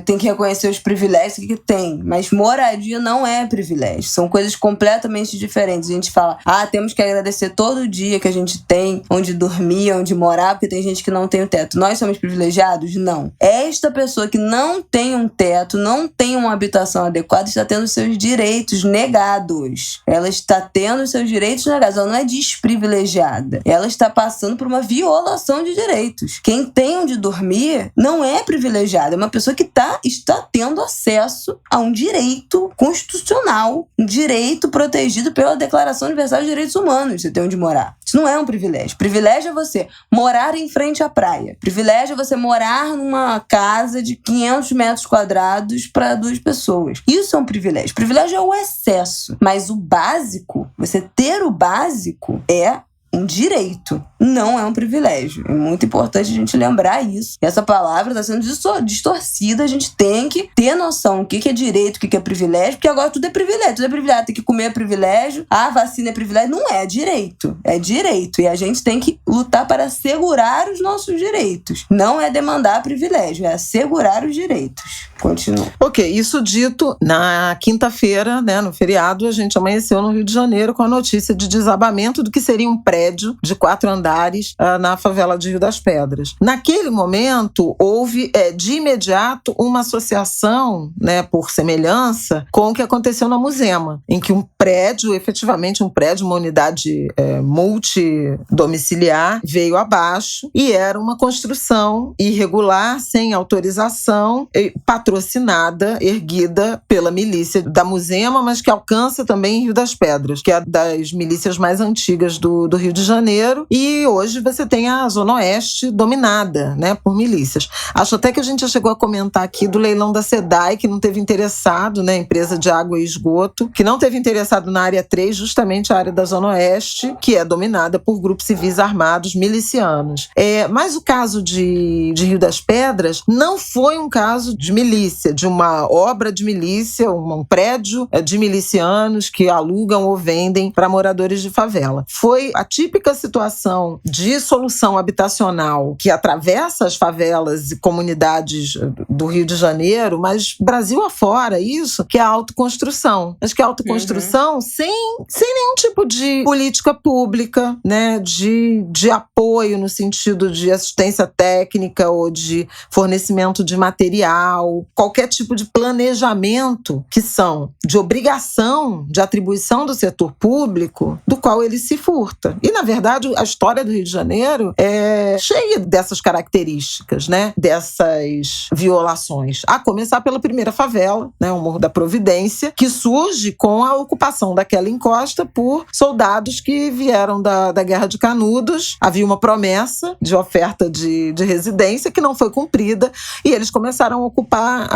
Tem que reconhecer os privilégios que tem, mas moradia não é privilégio, são coisas completamente diferentes. A gente fala, temos que agradecer todo dia que a gente tem onde dormir, onde morar, porque tem gente que não tem o teto. Nós somos privilegiados? Não. Esta pessoa que não tem um teto, não tem uma habitação adequada, está tendo seus direitos negados. Ela está tendo seus direitos negados. Ela não é desprivilegiada. Ela está passando por uma violação de direitos. Quem tem onde dormir não é privilegiado. É uma pessoa que está tendo acesso a um direito constitucional, um direito protegido pela Declaração Universal de Direitos Humanos. Você tem onde morar. Isso não é um privilégio. Privilégio é você morar em frente à praia. Privilégio é você morar numa casa de 500 metros quadrados para 2 pessoas. Isso é um privilégio. Privilégio é o excesso. Mas o básico, você ter o básico é um direito, não é um privilégio. É muito importante a gente lembrar isso. Essa palavra está sendo distorcida, a gente tem que ter noção do que é direito, o que é privilégio, porque agora tudo é privilégio. Tudo é privilégio, tem que comer é privilégio, a vacina é privilégio. Não é direito, é direito. E a gente tem que lutar para assegurar os nossos direitos. Não é demandar privilégio, é assegurar os direitos. Continua. Ok, isso dito, na quinta-feira, né, no feriado, a gente amanheceu no Rio de Janeiro com a notícia de desabamento do que seria um prédio de 4 andares na favela de Rio das Pedras. Naquele momento, houve de imediato uma associação, né, por semelhança, com o que aconteceu na Muzema, em que um prédio, efetivamente um prédio, uma unidade multidomiciliar, veio abaixo e era uma construção irregular, sem autorização, patrocinada, erguida pela milícia da Muzema, mas que alcança também Rio das Pedras, que é das milícias mais antigas do Rio de Janeiro, e hoje você tem a Zona Oeste dominada, né, por milícias. Acho até que a gente já chegou a comentar aqui do leilão da SEDAI, que não teve interessado, né, empresa de água e esgoto, que não teve interessado na área 3, justamente a área da Zona Oeste, que é dominada por grupos civis armados milicianos. Mas o caso de Rio das Pedras não foi um caso de milícia, de uma obra de milícia, um prédio de milicianos que alugam ou vendem para moradores de favela. Foi a típica situação de solução habitacional que atravessa as favelas e comunidades do Rio de Janeiro, mas Brasil afora isso, que é a autoconstrução. Mas que a autoconstrução sem nenhum tipo de política pública, né, de apoio no sentido de assistência técnica ou de fornecimento de material, qualquer tipo de planejamento que são de obrigação, de atribuição do setor público, do qual ele se furta. E, na verdade, a história do Rio de Janeiro é cheia dessas características, né? Dessas violações. A começar pela primeira favela, né? O Morro da Providência, que surge com a ocupação daquela encosta por soldados que vieram da Guerra de Canudos. Havia uma promessa de oferta de residência que não foi cumprida e eles começaram a ocupar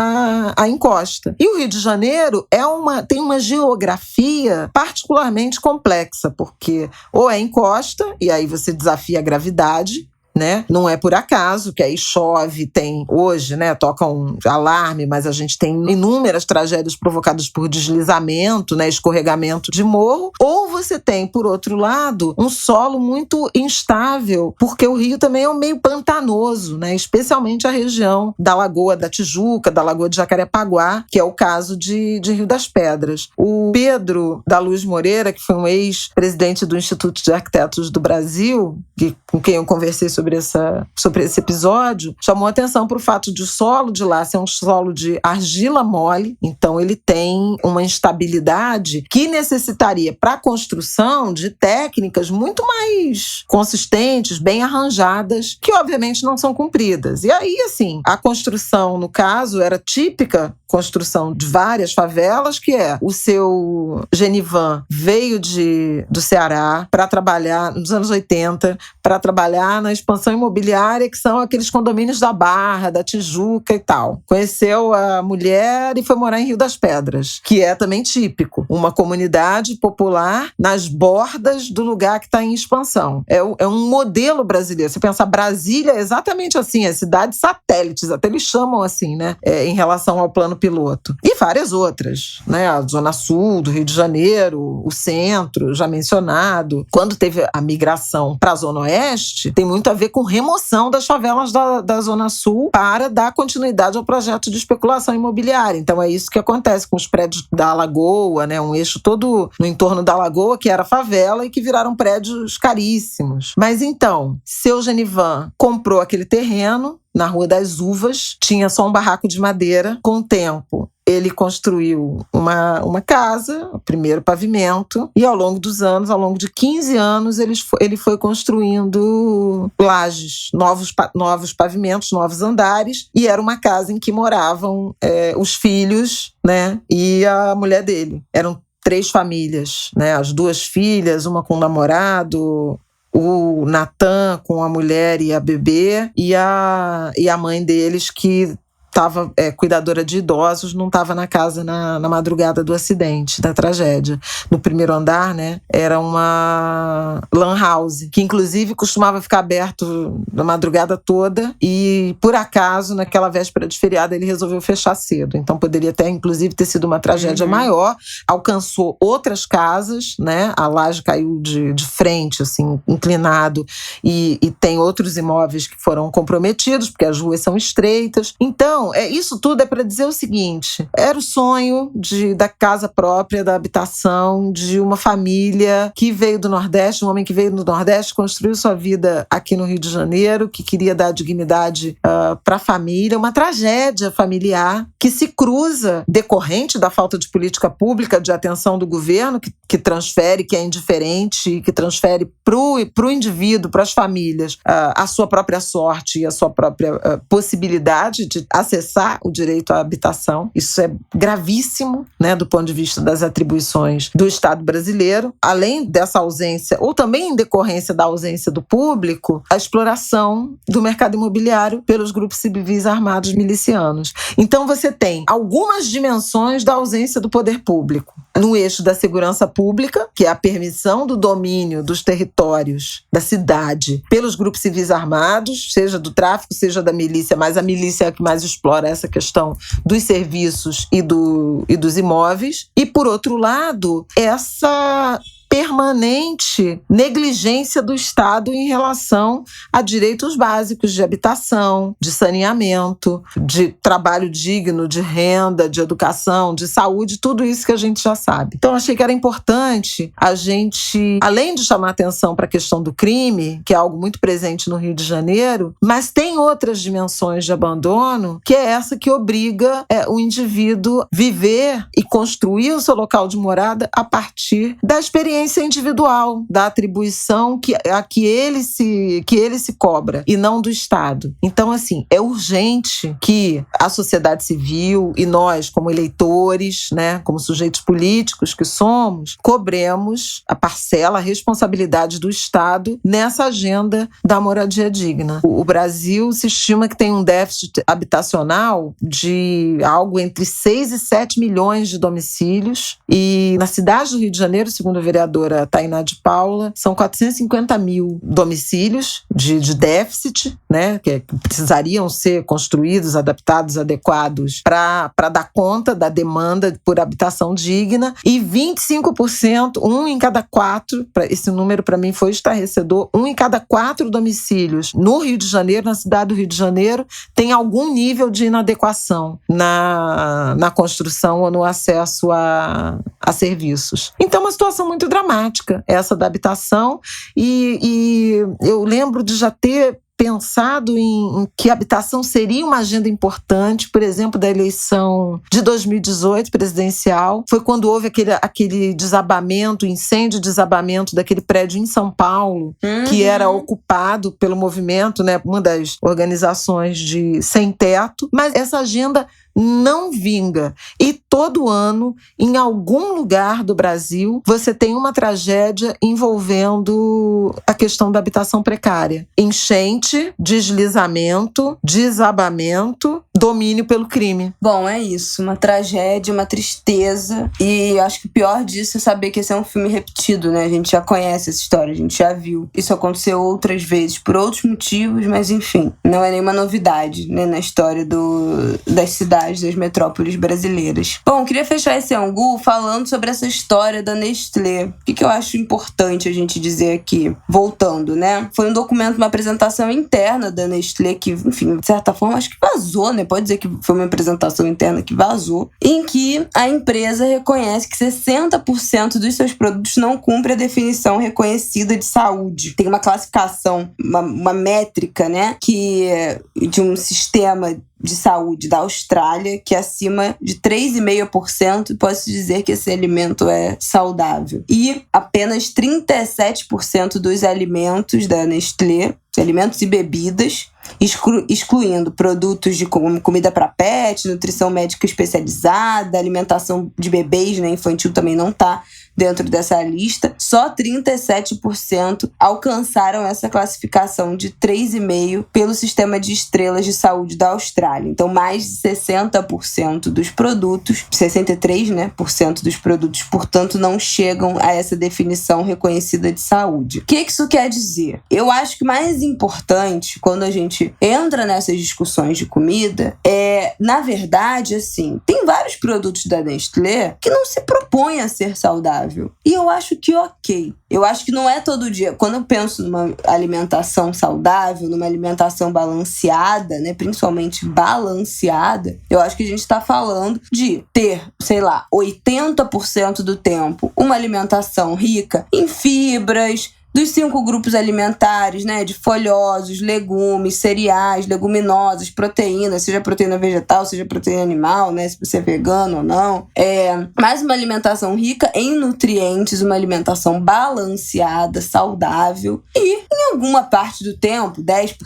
a encosta. E o Rio de Janeiro tem uma geografia particularmente complexa, porque ou é encosta, e aí você desafia a gravidade, né? Não é por acaso que aí chove, tem hoje, né, toca um alarme, mas a gente tem inúmeras tragédias provocadas por deslizamento, né, escorregamento de morro, ou você tem, por outro lado, um solo muito instável, porque o Rio também é um meio pantanoso, né, especialmente a região da Lagoa da Tijuca, da Lagoa de Jacarepaguá, que é o caso de Rio das Pedras. O Pedro da Luz Moreira, que foi um ex-presidente do Instituto de Arquitetos do Brasil, com quem eu conversei sobre esse episódio, chamou atenção para o fato de o solo de lá ser um solo de argila mole, então ele tem uma instabilidade que necessitaria para a construção de técnicas muito mais consistentes, bem arranjadas, que obviamente não são cumpridas. E aí, assim, a construção, no caso, era típica construção de várias favelas, que é o seu Genivan veio do Ceará para trabalhar nos anos 80, para trabalhar na expansão imobiliária, que são aqueles condomínios da Barra, da Tijuca e tal. Conheceu a mulher e foi morar em Rio das Pedras, que é também típico. Uma comunidade popular nas bordas do lugar que está em expansão. É um modelo brasileiro. Você pensa, Brasília é exatamente assim, as cidades satélites, até eles chamam assim, né? Em relação ao plano piloto. E várias outras, né? A Zona Sul do Rio de Janeiro, o centro, já mencionado. Quando teve a migração para a Zona Oeste, tem muito a ver com remoção das favelas da Zona Sul para dar continuidade ao projeto de especulação imobiliária. Então é isso que acontece com os prédios da Lagoa, né? Um eixo todo no entorno da Lagoa, que era favela e que viraram prédios caríssimos. Mas então, seu Genivan comprou aquele terreno na Rua das Uvas, tinha só um barraco de madeira. Com o tempo, ele construiu uma casa, o primeiro pavimento, e ao longo dos anos, ao longo de 15 anos, ele foi construindo lajes, novos pavimentos, novos andares, e era uma casa em que moravam os filhos, né, e a mulher dele. Eram 3 famílias, né, as 2 filhas, uma com o namorado, o Natan com a mulher e a bebê, e a mãe deles, que estava cuidadora de idosos, não estava na casa na madrugada do acidente, da tragédia. No primeiro andar, né, era uma lan house, que inclusive costumava ficar aberto na madrugada toda, e por acaso, naquela véspera de feriado, ele resolveu fechar cedo. Então poderia até, inclusive, ter sido uma tragédia maior. Alcançou outras casas, né, a laje caiu de frente, assim, inclinado, e tem outros imóveis que foram comprometidos, porque as ruas são estreitas. Então, isso tudo é para dizer o seguinte: era o sonho da casa própria, da habitação, de uma família que veio do Nordeste, um homem que veio do Nordeste, construiu sua vida aqui no Rio de Janeiro, que queria dar dignidade para a família, uma tragédia familiar que se cruza, decorrente da falta de política pública, de atenção do governo, que transfere, que é indiferente, que transfere pro indivíduo, para as famílias, a sua própria sorte e a sua própria possibilidade de acessar acessar o direito à habitação. Isso é gravíssimo, né, do ponto de vista das atribuições do Estado brasileiro. Além dessa ausência, ou também em decorrência da ausência do público, a exploração do mercado imobiliário pelos grupos civis armados milicianos. Então você tem algumas dimensões da ausência do poder público. No eixo da segurança pública, que é a permissão do domínio dos territórios da cidade pelos grupos civis armados, seja do tráfico, seja da milícia, mas a milícia é a que mais explora essa questão dos serviços e dos imóveis. E, por outro lado, essa permanente negligência do Estado em relação a direitos básicos de habitação, de saneamento, de trabalho digno, de renda, de educação, de saúde, tudo isso que a gente já sabe. Então, achei que era importante a gente, além de chamar atenção para a questão do crime, que é algo muito presente no Rio de Janeiro, mas tem outras dimensões de abandono, que é essa que obriga o indivíduo viver e construir o seu local de morada a partir da experiência individual, da atribuição a que ele se cobra e não do Estado. Então, assim, é urgente que a sociedade civil e nós, como eleitores, né, como sujeitos políticos que somos, cobremos a parcela, a responsabilidade do Estado nessa agenda da moradia digna. O Brasil se estima que tem um déficit habitacional de algo entre 6 e 7 milhões de domicílios, e na cidade do Rio de Janeiro, segundo a vereadora Tainá de Paula, são 450 mil domicílios de déficit, né, que precisariam ser construídos, adaptados, adequados para dar conta da demanda por habitação digna, e 25%, 1 em cada 4, esse número para mim foi estarrecedor, 1 em cada 4 domicílios no Rio de Janeiro, na cidade do Rio de Janeiro, tem algum nível de inadequação na construção ou no acesso a serviços. Então, é uma situação muito dramática, essa da habitação, e eu lembro de já ter pensado em que a habitação seria uma agenda importante, por exemplo, da eleição de 2018 presidencial. Foi quando houve aquele desabamento, incêndio-desabamento daquele prédio em São Paulo, que era ocupado pelo movimento, né, uma das organizações de sem teto, mas essa agenda não vinga. E todo ano, em algum lugar do Brasil, você tem uma tragédia envolvendo a questão da habitação precária. Enchente, deslizamento, desabamento, domínio pelo crime. Bom, é isso. Uma tragédia, uma tristeza. E eu acho que o pior disso é saber que esse é um filme repetido, né? A gente já conhece essa história, a gente já viu. Isso aconteceu outras vezes, por outros motivos, mas enfim, não é nenhuma novidade, né, na história das cidades, das metrópoles brasileiras. Bom, queria fechar esse angu falando sobre essa história da Nestlé. O que eu acho importante a gente dizer aqui? Voltando, né? Foi um documento, uma apresentação interna da Nestlé que, enfim, de certa forma, acho que vazou, né? Pode dizer que foi uma apresentação interna que vazou, em que a empresa reconhece que 60% dos seus produtos não cumpre a definição reconhecida de saúde. Tem uma classificação, uma métrica, né? De um sistema de saúde da Austrália, que acima de 3,5% posso dizer que esse alimento é saudável. E apenas 37% dos alimentos da Nestlé, alimentos e bebidas, excluindo produtos de comida para pet, nutrição médica especializada, alimentação de bebês, né, infantil também não está dentro dessa lista, só 37% alcançaram essa classificação de 3,5 pelo sistema de estrelas de saúde da Austrália. Então, mais de 60% dos produtos, 63%, né, dos produtos, portanto, não chegam a essa definição reconhecida de saúde. O que isso quer dizer? Eu acho que mais importante, quando a gente entra nessas discussões de comida, na verdade, assim, tem vários produtos da Nestlé que não se propõem a ser saudáveis. E eu acho que ok. Eu acho que não é todo dia. Quando eu penso numa alimentação saudável, numa alimentação balanceada, né, principalmente balanceada, eu acho que a gente está falando de ter, sei lá, 80% do tempo uma alimentação rica em fibras, dos 5 grupos alimentares, né? De folhosos, legumes, cereais, leguminosas, proteínas, seja proteína vegetal, seja proteína animal, né? Se você é vegano ou não. Mais uma alimentação rica em nutrientes, uma alimentação balanceada, saudável e, em alguma parte do tempo, 10%,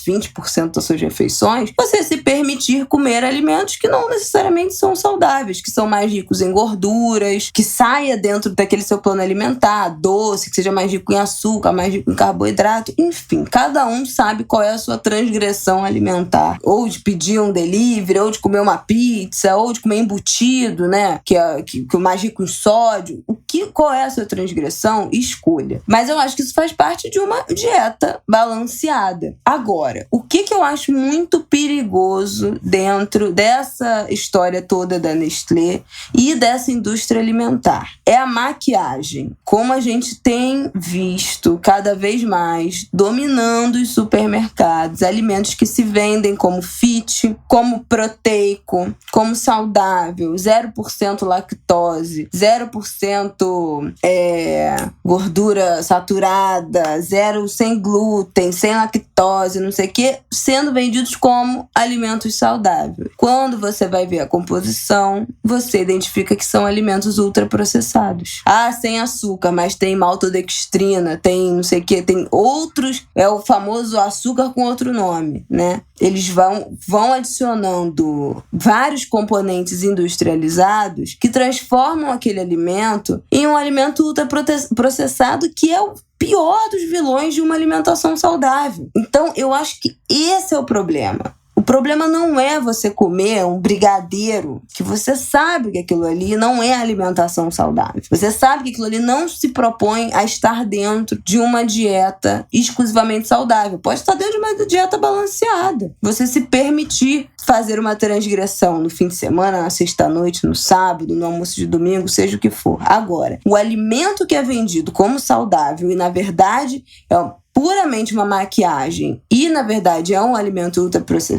20% das suas refeições, você se permitir comer alimentos que não necessariamente são saudáveis, que são mais ricos em gorduras, que saia dentro daquele seu plano alimentar, doce, que seja mais rico em açúcar, mais rico em carboidrato, enfim, cada um sabe qual é a sua transgressão alimentar, ou de pedir um delivery, ou de comer uma pizza, ou de comer embutido, né, que é mais rico em sódio. Qual é a sua transgressão? Escolha. Mas eu acho que isso faz parte de uma dieta balanceada. Agora, o que eu acho muito perigoso dentro dessa história toda da Nestlé e dessa indústria alimentar é a maquiagem. Como a gente tem visto cada vez mais dominando os supermercados, alimentos que se vendem como fit, como proteico, como saudável, 0% lactose, 0% gordura saturada, 0 sem glúten, sem lactose, não sei o que, sendo vendidos como alimentos saudáveis. Quando você vai ver a composição, você identifica que são alimentos ultraprocessados. Sem açúcar, mas tem maltodextrina, tem não sei o que, tem outros, é o famoso açúcar com outro nome, né? Eles vão adicionando vários componentes industrializados que transformam aquele alimento em um alimento ultraprocessado, que é o pior dos vilões de uma alimentação saudável. Então, eu acho que esse é o problema. O problema não é você comer um brigadeiro que você sabe que aquilo ali não é alimentação saudável. Você sabe que aquilo ali não se propõe a estar dentro de uma dieta exclusivamente saudável. Pode estar dentro de uma dieta balanceada. Você se permitir fazer uma transgressão no fim de semana, na sexta-noite, no sábado, no almoço de domingo, seja o que for. Agora, o alimento que é vendido como saudável e, na verdade, puramente uma maquiagem e, na verdade, é um alimento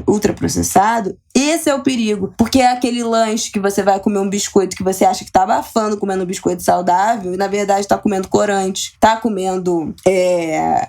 ultraprocessado, esse é o perigo. Porque é aquele lanche que você vai comer um biscoito que você acha que tá abafando comendo um biscoito saudável e, na verdade, tá comendo corante, tá comendo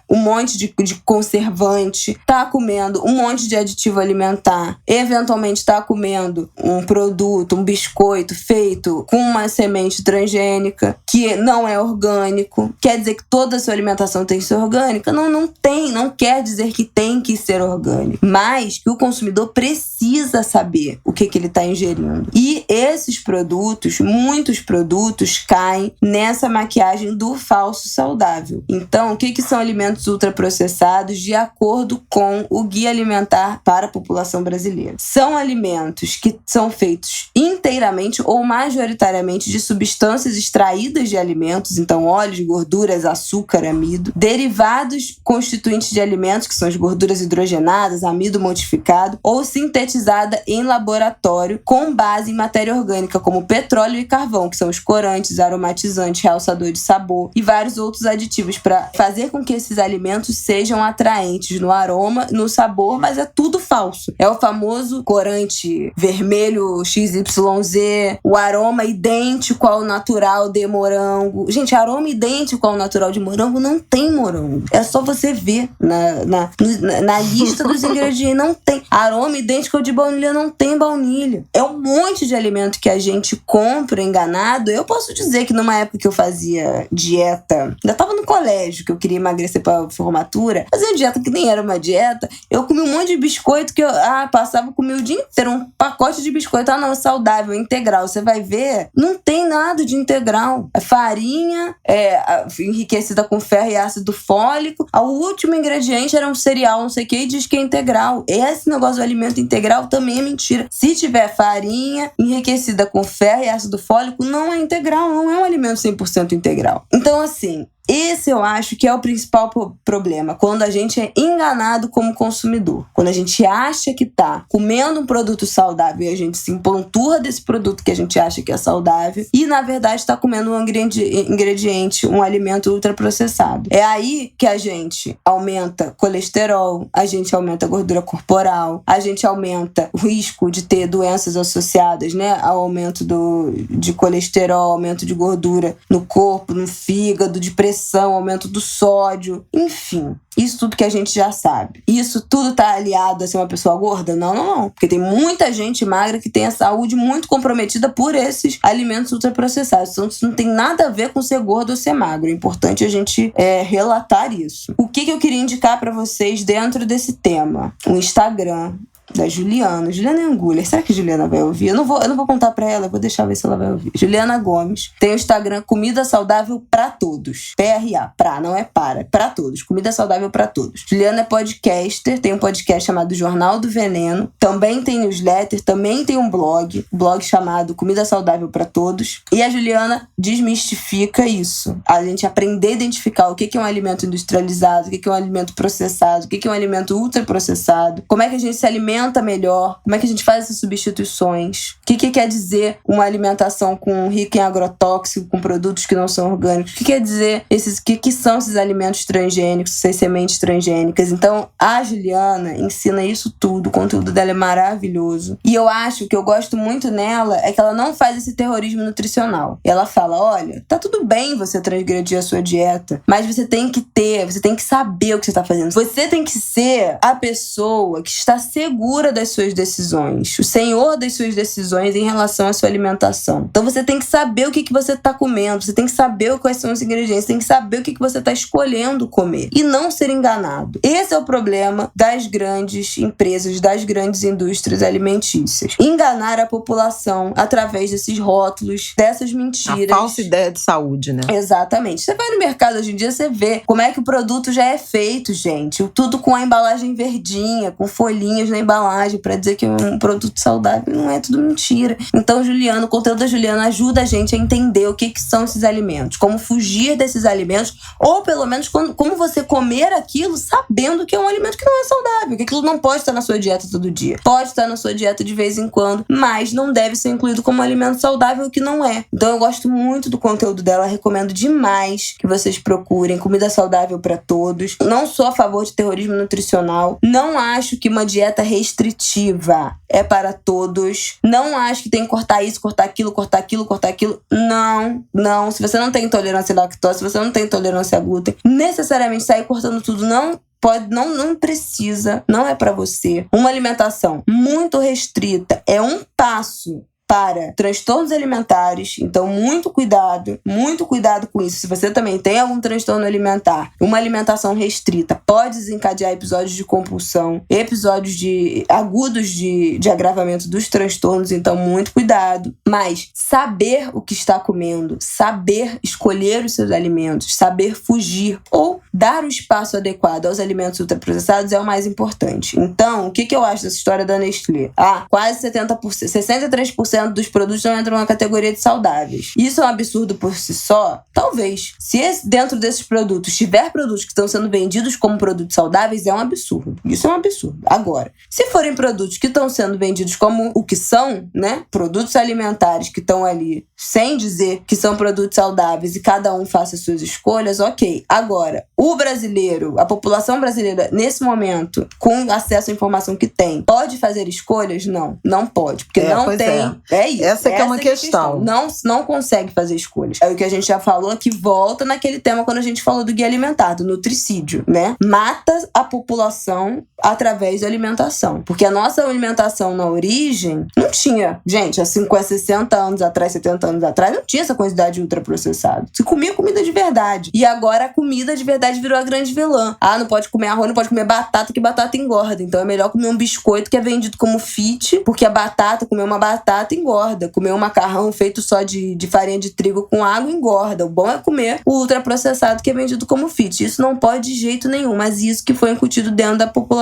um monte de conservante, tá comendo um monte de aditivo alimentar, eventualmente tá comendo um produto, um biscoito feito com uma semente transgênica que não é orgânico. Quer dizer que toda a sua alimentação tem que ser orgânica? Não tem, não quer dizer que tem que ser orgânico, mas que o consumidor precisa saber o que ele está ingerindo. E esses produtos, muitos produtos, caem nessa maquiagem do falso saudável. Então, o que são alimentos ultraprocessados de acordo com o Guia Alimentar para a População Brasileira? São alimentos que são feitos inteiramente ou majoritariamente de substâncias extraídas de alimentos, então óleos, gorduras, açúcar, amido, derivados constituintes de alimentos, que são as gorduras hidrogenadas, amido modificado, ou sintetizada em laboratório com base em matéria orgânica, como petróleo e carvão, que são os corantes, aromatizantes, realçador de sabor e vários outros aditivos para fazer com que esses alimentos sejam atraentes no aroma, no sabor, mas é tudo falso. É o famoso corante vermelho XYZ, o aroma idêntico ao natural de morango. Gente, aroma idêntico ao natural de morango não tem morango. É só você ver na lista dos ingredientes. Não tem. Aroma idêntico ao de baunilha, não tem baunilha. É um monte de alimento que a gente compra enganado. Eu posso dizer que numa época que eu fazia dieta, ainda tava no colégio, que eu queria emagrecer pra formatura, fazia dieta que nem era uma dieta, eu comi um monte de biscoito que eu passava, comia o dia inteiro, um pacote de biscoito. Não, saudável, integral. Você vai ver, não tem nada de integral. É farinha, enriquecida com ferro e ácido fólico. O último ingrediente era um cereal, não sei o que, e diz que é integral. Esse negócio do alimento integral também é mentira. Se tiver farinha enriquecida com ferro e ácido fólico, não é integral, não é um alimento 100% integral. Então, assim, esse eu acho que é o principal problema, quando a gente é enganado como consumidor. Quando a gente acha que tá comendo um produto saudável e a gente se empanturra desse produto que a gente acha que é saudável e, na verdade, está comendo um ingrediente, um alimento ultraprocessado. É aí que a gente aumenta colesterol, a gente aumenta a gordura corporal, a gente aumenta o risco de ter doenças associadas, né, ao aumento de colesterol, aumento de gordura no corpo, no fígado, de pressão pressão, aumento do sódio, enfim. Isso tudo que a gente já sabe. Isso tudo tá aliado a ser uma pessoa gorda? Não. Porque tem muita gente magra que tem a saúde muito comprometida por esses alimentos ultraprocessados. Então isso não tem nada a ver com ser gordo ou ser magro. É importante a gente relatar isso. O que eu queria indicar para vocês dentro desse tema? O Instagram da Juliana Anguler. Será que a Juliana vai ouvir? Eu não vou contar pra ela, eu vou deixar ver se ela vai ouvir. Juliana Gomes tem o Instagram Comida Saudável Pra Todos. PRA, não é pra todos. Comida Saudável Pra Todos. Juliana é podcaster, tem um podcast chamado Jornal do Veneno, também tem newsletter, também tem um blog chamado Comida Saudável Pra Todos. E a Juliana desmistifica isso. A gente aprender a identificar o que é um alimento industrializado, o que é um alimento processado, o que é um alimento ultraprocessado, como é que a gente se alimenta melhor, como é que a gente faz essas substituições, o que quer dizer uma alimentação rica em agrotóxico, com produtos que não são orgânicos, o que quer dizer que são esses alimentos transgênicos, essas sementes transgênicas. Então, a Juliana ensina isso tudo, o conteúdo dela é maravilhoso. E eu acho que eu gosto muito nela é que ela não faz esse terrorismo nutricional. Ela fala, olha, tá tudo bem você transgredir a sua dieta, mas você tem que saber o que você tá fazendo. Você tem que ser a pessoa que está segura das suas decisões, o senhor das suas decisões em relação à sua alimentação. Então você tem que saber o que você está comendo, você tem que saber quais são os ingredientes, você tem que saber o que você está escolhendo comer e não ser enganado. Esse é o problema das grandes empresas, das grandes indústrias alimentícias. Enganar a população através desses rótulos, dessas mentiras. A falsa ideia de saúde, né? Exatamente. Você vai no mercado hoje em dia, você vê como é que o produto já é feito, gente. Tudo com a embalagem verdinha, com folhinhas na embalagem pra dizer que é um produto saudável. Não é tudo mentira. Então, Juliana, o conteúdo da Juliana ajuda a gente a entender o que são esses alimentos, como fugir desses alimentos, ou pelo menos como você comer aquilo sabendo que é um alimento que não é saudável, que aquilo não pode estar na sua dieta todo dia. Pode estar na sua dieta de vez em quando, mas não deve ser incluído como um alimento saudável, que não é. Então, eu gosto muito do conteúdo dela, recomendo demais que vocês procurem Comida Saudável Pra Todos. Não sou a favor de terrorismo nutricional. Não acho que uma dieta restritiva é para todos. Não acho que tem que cortar isso, cortar aquilo, cortar aquilo, cortar aquilo. Não. Se você não tem intolerância à lactose, se você não tem intolerância a glúten, necessariamente sair cortando tudo não precisa, não é para você. Uma alimentação muito restrita é um passo para transtornos alimentares. Então, muito cuidado com isso. Se você também tem algum transtorno alimentar, uma alimentação restrita pode desencadear episódios de compulsão, episódios agudos de agravamento dos transtornos. Então, muito cuidado. Mas saber o que está comendo, saber escolher os seus alimentos, saber fugir ou dar o espaço adequado aos alimentos ultraprocessados é o mais importante. Então, o que eu acho dessa história da Nestlé? Quase 63% dos produtos não entram na categoria de saudáveis. Isso é um absurdo por si só? Talvez. Se dentro desses produtos tiver produtos que estão sendo vendidos como produtos saudáveis, é um absurdo. Isso é um absurdo. Agora, se forem produtos que estão sendo vendidos como o que são, né? Produtos alimentares que estão ali sem dizer que são produtos saudáveis e cada um faça suas escolhas, ok. Agora, o brasileiro, a população brasileira, nesse momento, com acesso à informação que tem, pode fazer escolhas? Não pode. Porque não tem... É isso. Essa que é uma questão. Não consegue fazer escolhas. É o que a gente já falou, que volta naquele tema quando a gente falou do guia alimentar, do nutricídio, né? Mata a população através da alimentação. Porque a nossa alimentação na origem não tinha. Gente, há 60 anos atrás, 70 anos atrás, não tinha essa quantidade de ultraprocessado. Se comia comida de verdade. E agora a comida de verdade virou a grande vilã. Não pode comer arroz, não pode comer batata, que batata engorda. Então é melhor comer um biscoito que é vendido como fit, porque comer uma batata engorda. Comer um macarrão feito só de farinha de trigo com água engorda. O bom é comer o ultraprocessado que é vendido como fit. Isso não pode de jeito nenhum, mas isso que foi incutido dentro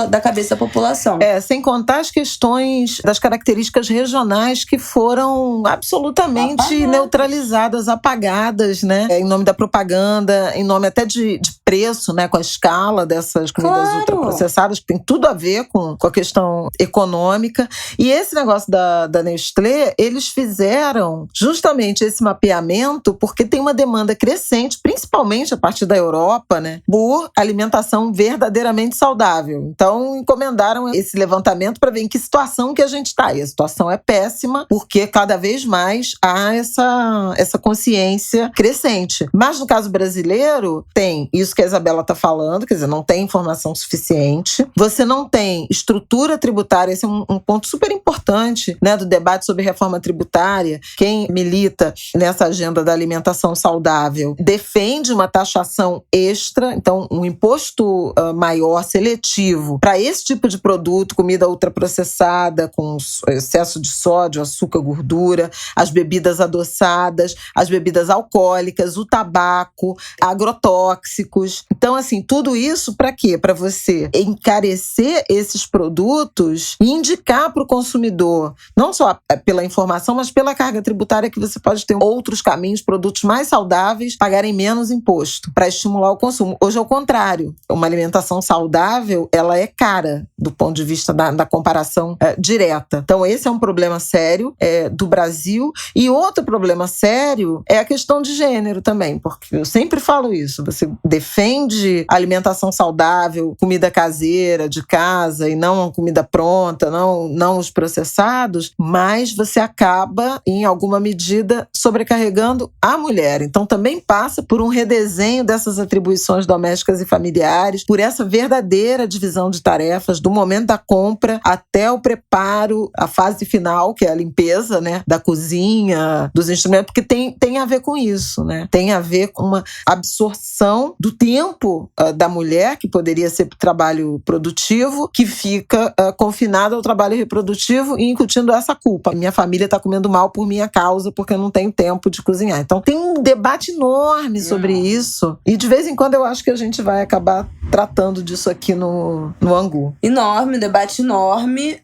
da cabeça da população. Sem contar as questões das características regionais que foram absolutamente neutralizadas, apagadas, né? Em nome da propaganda, em nome até de preço, né? Com a escala dessas comidas ultraprocessadas, que tem tudo a ver com a questão econômica. E esse negócio da Nestlé OMC, eles fizeram justamente esse mapeamento porque tem uma demanda crescente, principalmente a partir da Europa, né, por alimentação verdadeiramente saudável. Então, encomendaram esse levantamento para ver em que situação que a gente está. E a situação é péssima, porque cada vez mais há essa consciência crescente. Mas no caso brasileiro, tem isso que a Isabela está falando, quer dizer, não tem informação suficiente. Você não tem estrutura tributária, esse é um ponto super importante, né, do debate sobre reforma tributária. Quem milita nessa agenda da alimentação saudável defende uma taxação extra, então um imposto maior, seletivo, para esse tipo de produto, comida ultraprocessada, com excesso de sódio, açúcar, gordura, as bebidas adoçadas, as bebidas alcoólicas, o tabaco, agrotóxicos. Então, assim, tudo isso para quê? Para você encarecer esses produtos e indicar para o consumidor, não só pela informação, mas pela carga tributária, que você pode ter outros caminhos, produtos mais saudáveis, pagarem menos imposto, para estimular o consumo. Hoje é o contrário. Uma alimentação saudável, ela é cara do ponto de vista da comparação direta. Então, esse é um problema sério do Brasil. E outro problema sério é a questão de gênero também, porque eu sempre falo isso. Você defende alimentação saudável, comida caseira, de casa, e não comida pronta, não os processados, mas você acaba, em alguma medida, sobrecarregando a mulher. Então, também passa por um redesenho dessas atribuições domésticas e familiares, por essa verdadeira divisão de tarefas, do momento da compra até o preparo, a fase final, que é a limpeza, né, da cozinha, dos instrumentos, porque tem a ver com isso, né? Tem a ver com uma absorção do tempo da mulher, que poderia ser para o trabalho produtivo, que fica confinada ao trabalho reprodutivo e incutindo essa culpa. Minha família está comendo mal por minha causa, porque eu não tenho tempo de cozinhar. Então tem um debate enorme sobre isso, e de vez em quando eu acho que a gente vai acabar tratando disso aqui no Angu. Enorme, debate enorme,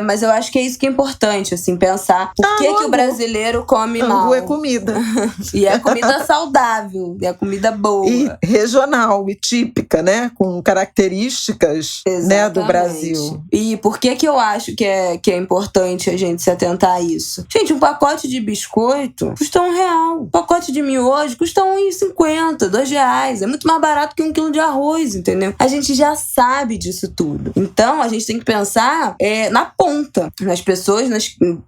mas eu acho que é isso que é importante, assim, pensar por que o brasileiro come mal. Angu é comida. E é comida saudável, é comida boa. E regional, e típica, né? Com características, né, do Brasil. E por que eu acho que é importante a gente se atentar a isso? Gente, um pacote de biscoito custa R$1. Um pacote de miojo custa R$1,50, R$2. É muito mais barato que 1 quilo de arroz, entendeu? A gente já sabe disso tudo. Então, a gente tem que pensar na ponta, nas pessoas,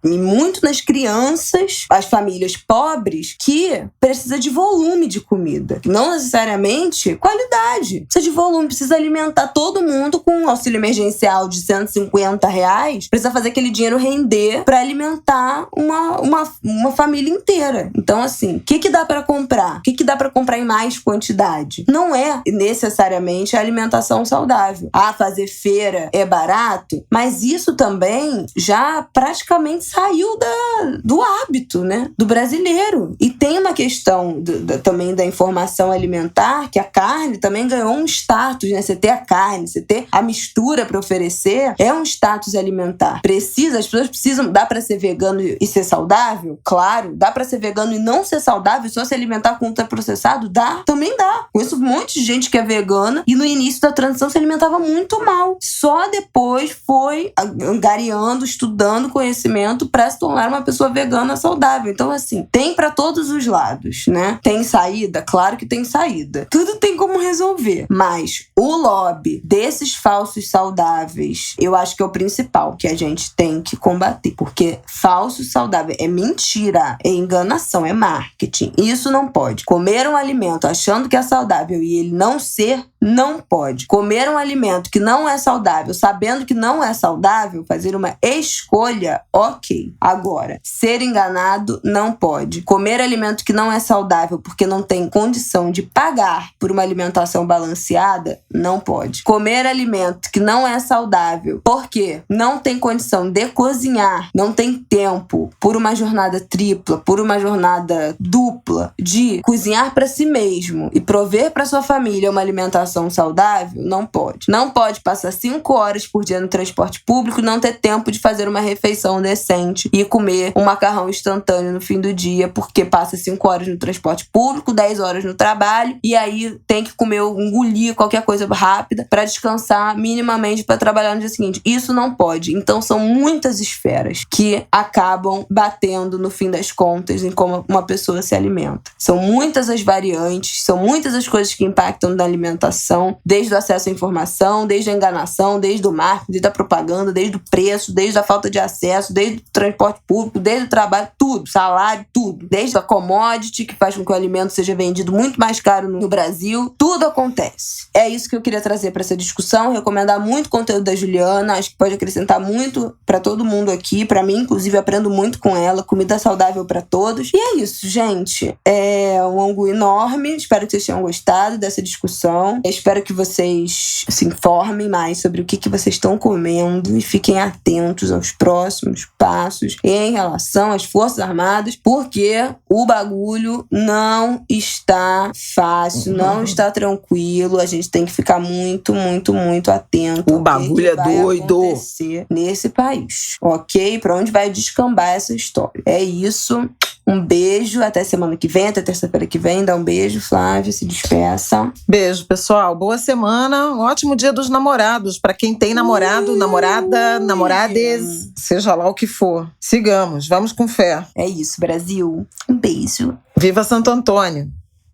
e muito nas crianças, as famílias pobres, que precisa de volume de comida. Não necessariamente qualidade. Precisa de volume, precisa alimentar todo mundo com um auxílio emergencial de R$150. Precisa fazer aquele dinheiro render para alimentar uma família inteira. Então, assim, o que dá para comprar? O que dá para comprar em mais quantidade? Não é necessariamente a alimentação saudável. Fazer feira é barato, mas isso também já praticamente saiu do hábito, né, do brasileiro. E tem uma questão também da informação alimentar, que a carne também ganhou um status, né? Você ter a carne, você ter a mistura para oferecer, é um status alimentar. As pessoas precisam. Dá para ser vegano e ser saudável? Claro. Dá para ser vegano e não ser saudável, só se alimentar com ultraprocessado? Dá. Também dá. Conheço um monte de gente que é vegana e no início da transição se alimentava muito mal. Só depois foi angariando, estudando conhecimento para se tornar uma pessoa vegana saudável. Então, assim, tem para todos os lados, né? Tem saída? Claro que tem saída. Tudo tem como resolver. Mas o lobby desses falsos saudáveis, eu acho que é o principal que a gente tem que combater. Porque falso saudável é mentira, é enganação, é marketing. Isso não pode. Comer um alimento achando que é saudável e ele não ser, não pode. Comer um alimento que não é saudável, sabendo que não é saudável, fazer uma escolha, ok. Agora, ser enganado, não pode. Comer alimento que não é saudável porque não tem condição de pagar por uma alimentação balanceada, não pode. Comer alimento que não é saudável porque não tem condição de cozinhar, não tem tempo, por uma jornada tripla, por uma jornada dupla, de cozinhar para si mesmo e prover para sua família uma alimentação alimentação saudável? Não pode. Não pode passar 5 horas por dia no transporte público, não ter tempo de fazer uma refeição decente e comer um macarrão instantâneo no fim do dia, porque passa 5 horas no transporte público, 10 horas no trabalho, e aí tem que comer, engolir qualquer coisa rápida para descansar minimamente para trabalhar no dia seguinte. Isso não pode. Então são muitas esferas que acabam batendo no fim das contas em como uma pessoa se alimenta. São muitas as variantes, são muitas as coisas que impactam na alimentação, desde o acesso à informação, desde a enganação, desde o marketing, desde a propaganda, desde o preço, desde a falta de acesso, desde o transporte público, desde o trabalho, tudo, salário, tudo. Desde a commodity, que faz com que o alimento seja vendido muito mais caro no Brasil. Tudo acontece. É isso que eu queria trazer para essa discussão, recomendar muito o conteúdo da Juliana, acho que pode acrescentar muito para todo mundo aqui, para mim, inclusive, aprendo muito com ela, comida saudável para todos. E é isso, gente. É um ângulo enorme, espero que vocês tenham gostado dessa discussão. Eu espero que vocês se informem mais sobre o que vocês estão comendo e fiquem atentos aos próximos passos em relação às Forças Armadas, porque o bagulho não está fácil, não está tranquilo. A gente tem que ficar muito, muito, muito atento. O bagulho é doido nesse país, ok? Pra onde vai descambar essa história? É isso. Um beijo, até semana que vem, até terça-feira que vem. Dá um beijo, Flávia, se despeça. Beijo, pessoal. Boa semana. Um ótimo dia dos namorados. Pra quem tem namorado, namorada, namorades, seja lá o que for. Sigamos, vamos com fé. É isso, Brasil. Um beijo. Viva Santo Antônio.